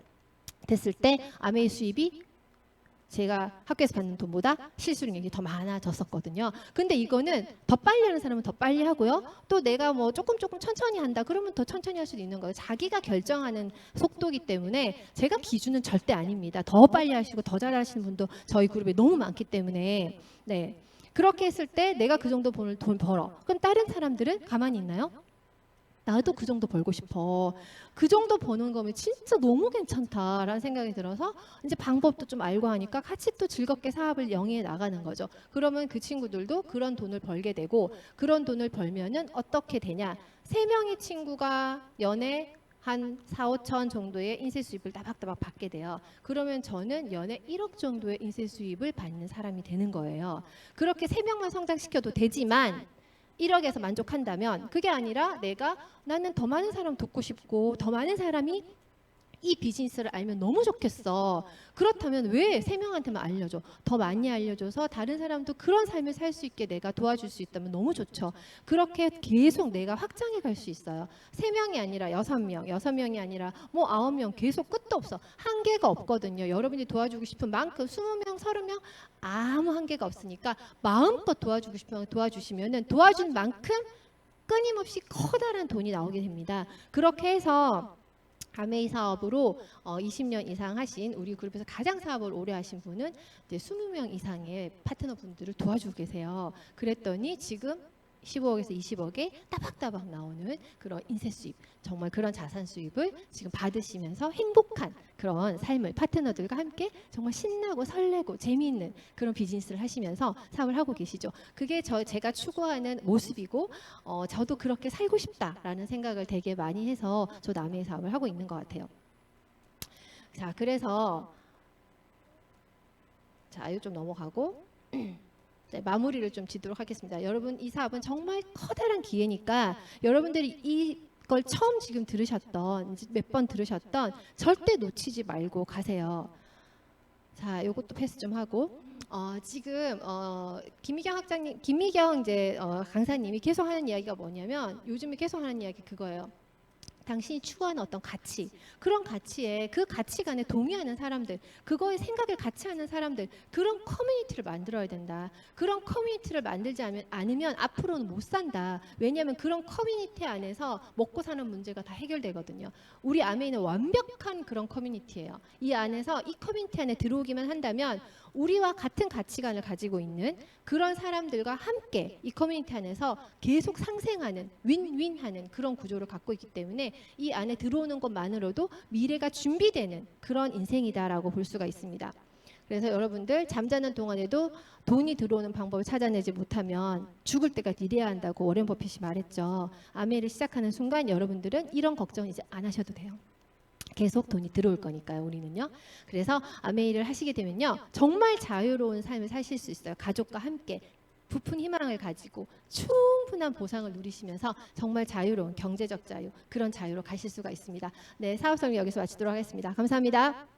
됐을 때 아메이 수입이 제가 학교에서 받는 돈보다 실수령액이 더 많아졌었거든요. 근데 이거는 더 빨리 하는 사람은 더 빨리 하고요. 또 내가 뭐 조금 천천히 한다 그러면 더 천천히 할 수도 있는 거예요. 자기가 결정하는 속도이기 때문에 제가 기준은 절대 아닙니다. 더 빨리 하시고 더 잘하시는 분도 저희 그룹에 너무 많기 때문에 네, 그렇게 했을 때 내가 그 정도 돈 벌어. 그럼 다른 사람들은 가만히 있나요? 나도 그 정도 벌고 싶어. 그 정도 버는 거면 진짜 너무 괜찮다라는 생각이 들어서 이제 방법도 좀 알고 하니까 같이 또 즐겁게 사업을 영위해 나가는 거죠. 그러면 그 친구들도 그런 돈을 벌게 되고 그런 돈을 벌면은 어떻게 되냐? 3명의 친구가 연에 한 4, 5천 정도의 인쇄 수입을 따박따박 받게 돼요. 그러면 저는 연에 1억 정도의 인쇄 수입을 받는 사람이 되는 거예요. 그렇게 3명만 성장시켜도 되지만 1억에서 만족한다면 그게 아니라 나는 더 많은 사람 돕고 싶고 더 많은 사람이 이 비즈니스를 알면 너무 좋겠어. 그렇다면 왜 3명한테만 알려줘? 더 많이 알려줘서 다른 사람도 그런 삶을 살 수 있게 내가 도와줄 수 있다면 너무 좋죠. 그렇게 계속 내가 확장해 갈 수 있어요. 3명이 아니라 6명, 6명이 아니라 뭐 9명 계속 끝도 없어. 한계가 없거든요. 여러분이 도와주고 싶은 만큼 20명, 30명 아무 한계가 없으니까 마음껏 도와주고 싶으면 도와주시면은 도와준 만큼 끊임없이 커다란 돈이 나오게 됩니다. 그렇게 해서 아메이 사업으로 20년 이상 하신 우리 그룹에서 가장 사업을 오래 하신 분은 이제 20명 이상의 파트너 분들을 도와주고 계세요. 그랬더니 지금 15억에서 20억에 따박따박 나오는 그런 인쇄 수입, 정말 그런 자산 수입을 지금 받으시면서 행복한 그런 삶을 파트너들과 함께 정말 신나고 설레고 재미있는 그런 비즈니스를 하시면서 사업을 하고 계시죠. 그게 제가 추구하는 모습이고 저도 그렇게 살고 싶다라는 생각을 되게 많이 해서 저도 아메이 사업을 하고 있는 것 같아요. 자, 그래서 자, 이거 좀 넘어가고 네, 마무리를 좀 짓도록 하겠습니다. 여러분 이 사업은 정말 커다란 기회니까 여러분들이 이걸 처음 지금 들으셨던 몇 번 들으셨던 절대 놓치지 말고 가세요. 자, 이것도 패스 좀 하고 지금 김미경 이제 강사님이 계속 하는 이야기가 뭐냐면 요즘에 계속 하는 이야기 그거예요. 당신이 추구하는 어떤 가치, 그런 가치에 그 가치관에 동의하는 사람들, 그거에 생각을 같이 하는 사람들, 그런 커뮤니티를 만들어야 된다. 그런 커뮤니티를 만들지 않으면 앞으로는 못 산다. 왜냐하면 그런 커뮤니티 안에서 먹고 사는 문제가 다 해결되거든요. 우리 아메이는 완벽한 그런 커뮤니티예요. 이 안에서 이 커뮤니티 안에 들어오기만 한다면 우리와 같은 가치관을 가지고 있는 그런 사람들과 함께 이 커뮤니티 안에서 계속 상생하는 윈윈하는 그런 구조를 갖고 있기 때문에 이 안에 들어오는 것만으로도 미래가 준비되는 그런 인생이다라고 볼 수가 있습니다. 그래서 여러분들 잠자는 동안에도 돈이 들어오는 방법을 찾아내지 못하면 죽을 때까지 일해야 한다고 워렌 버핏이 말했죠. 아메이를 시작하는 순간 여러분들은 이런 걱정 이제 안 하셔도 돼요. 계속 돈이 들어올 거니까요, 우리는요. 그래서 아메이를 하시게 되면요, 정말 자유로운 삶을 사실 수 있어요. 가족과 함께 부푼 희망을 가지고 충분한 보상을 누리시면서 정말 자유로운 경제적 자유, 그런 자유로 가실 수가 있습니다. 네, 사업설명 여기서 마치도록 하겠습니다. 감사합니다.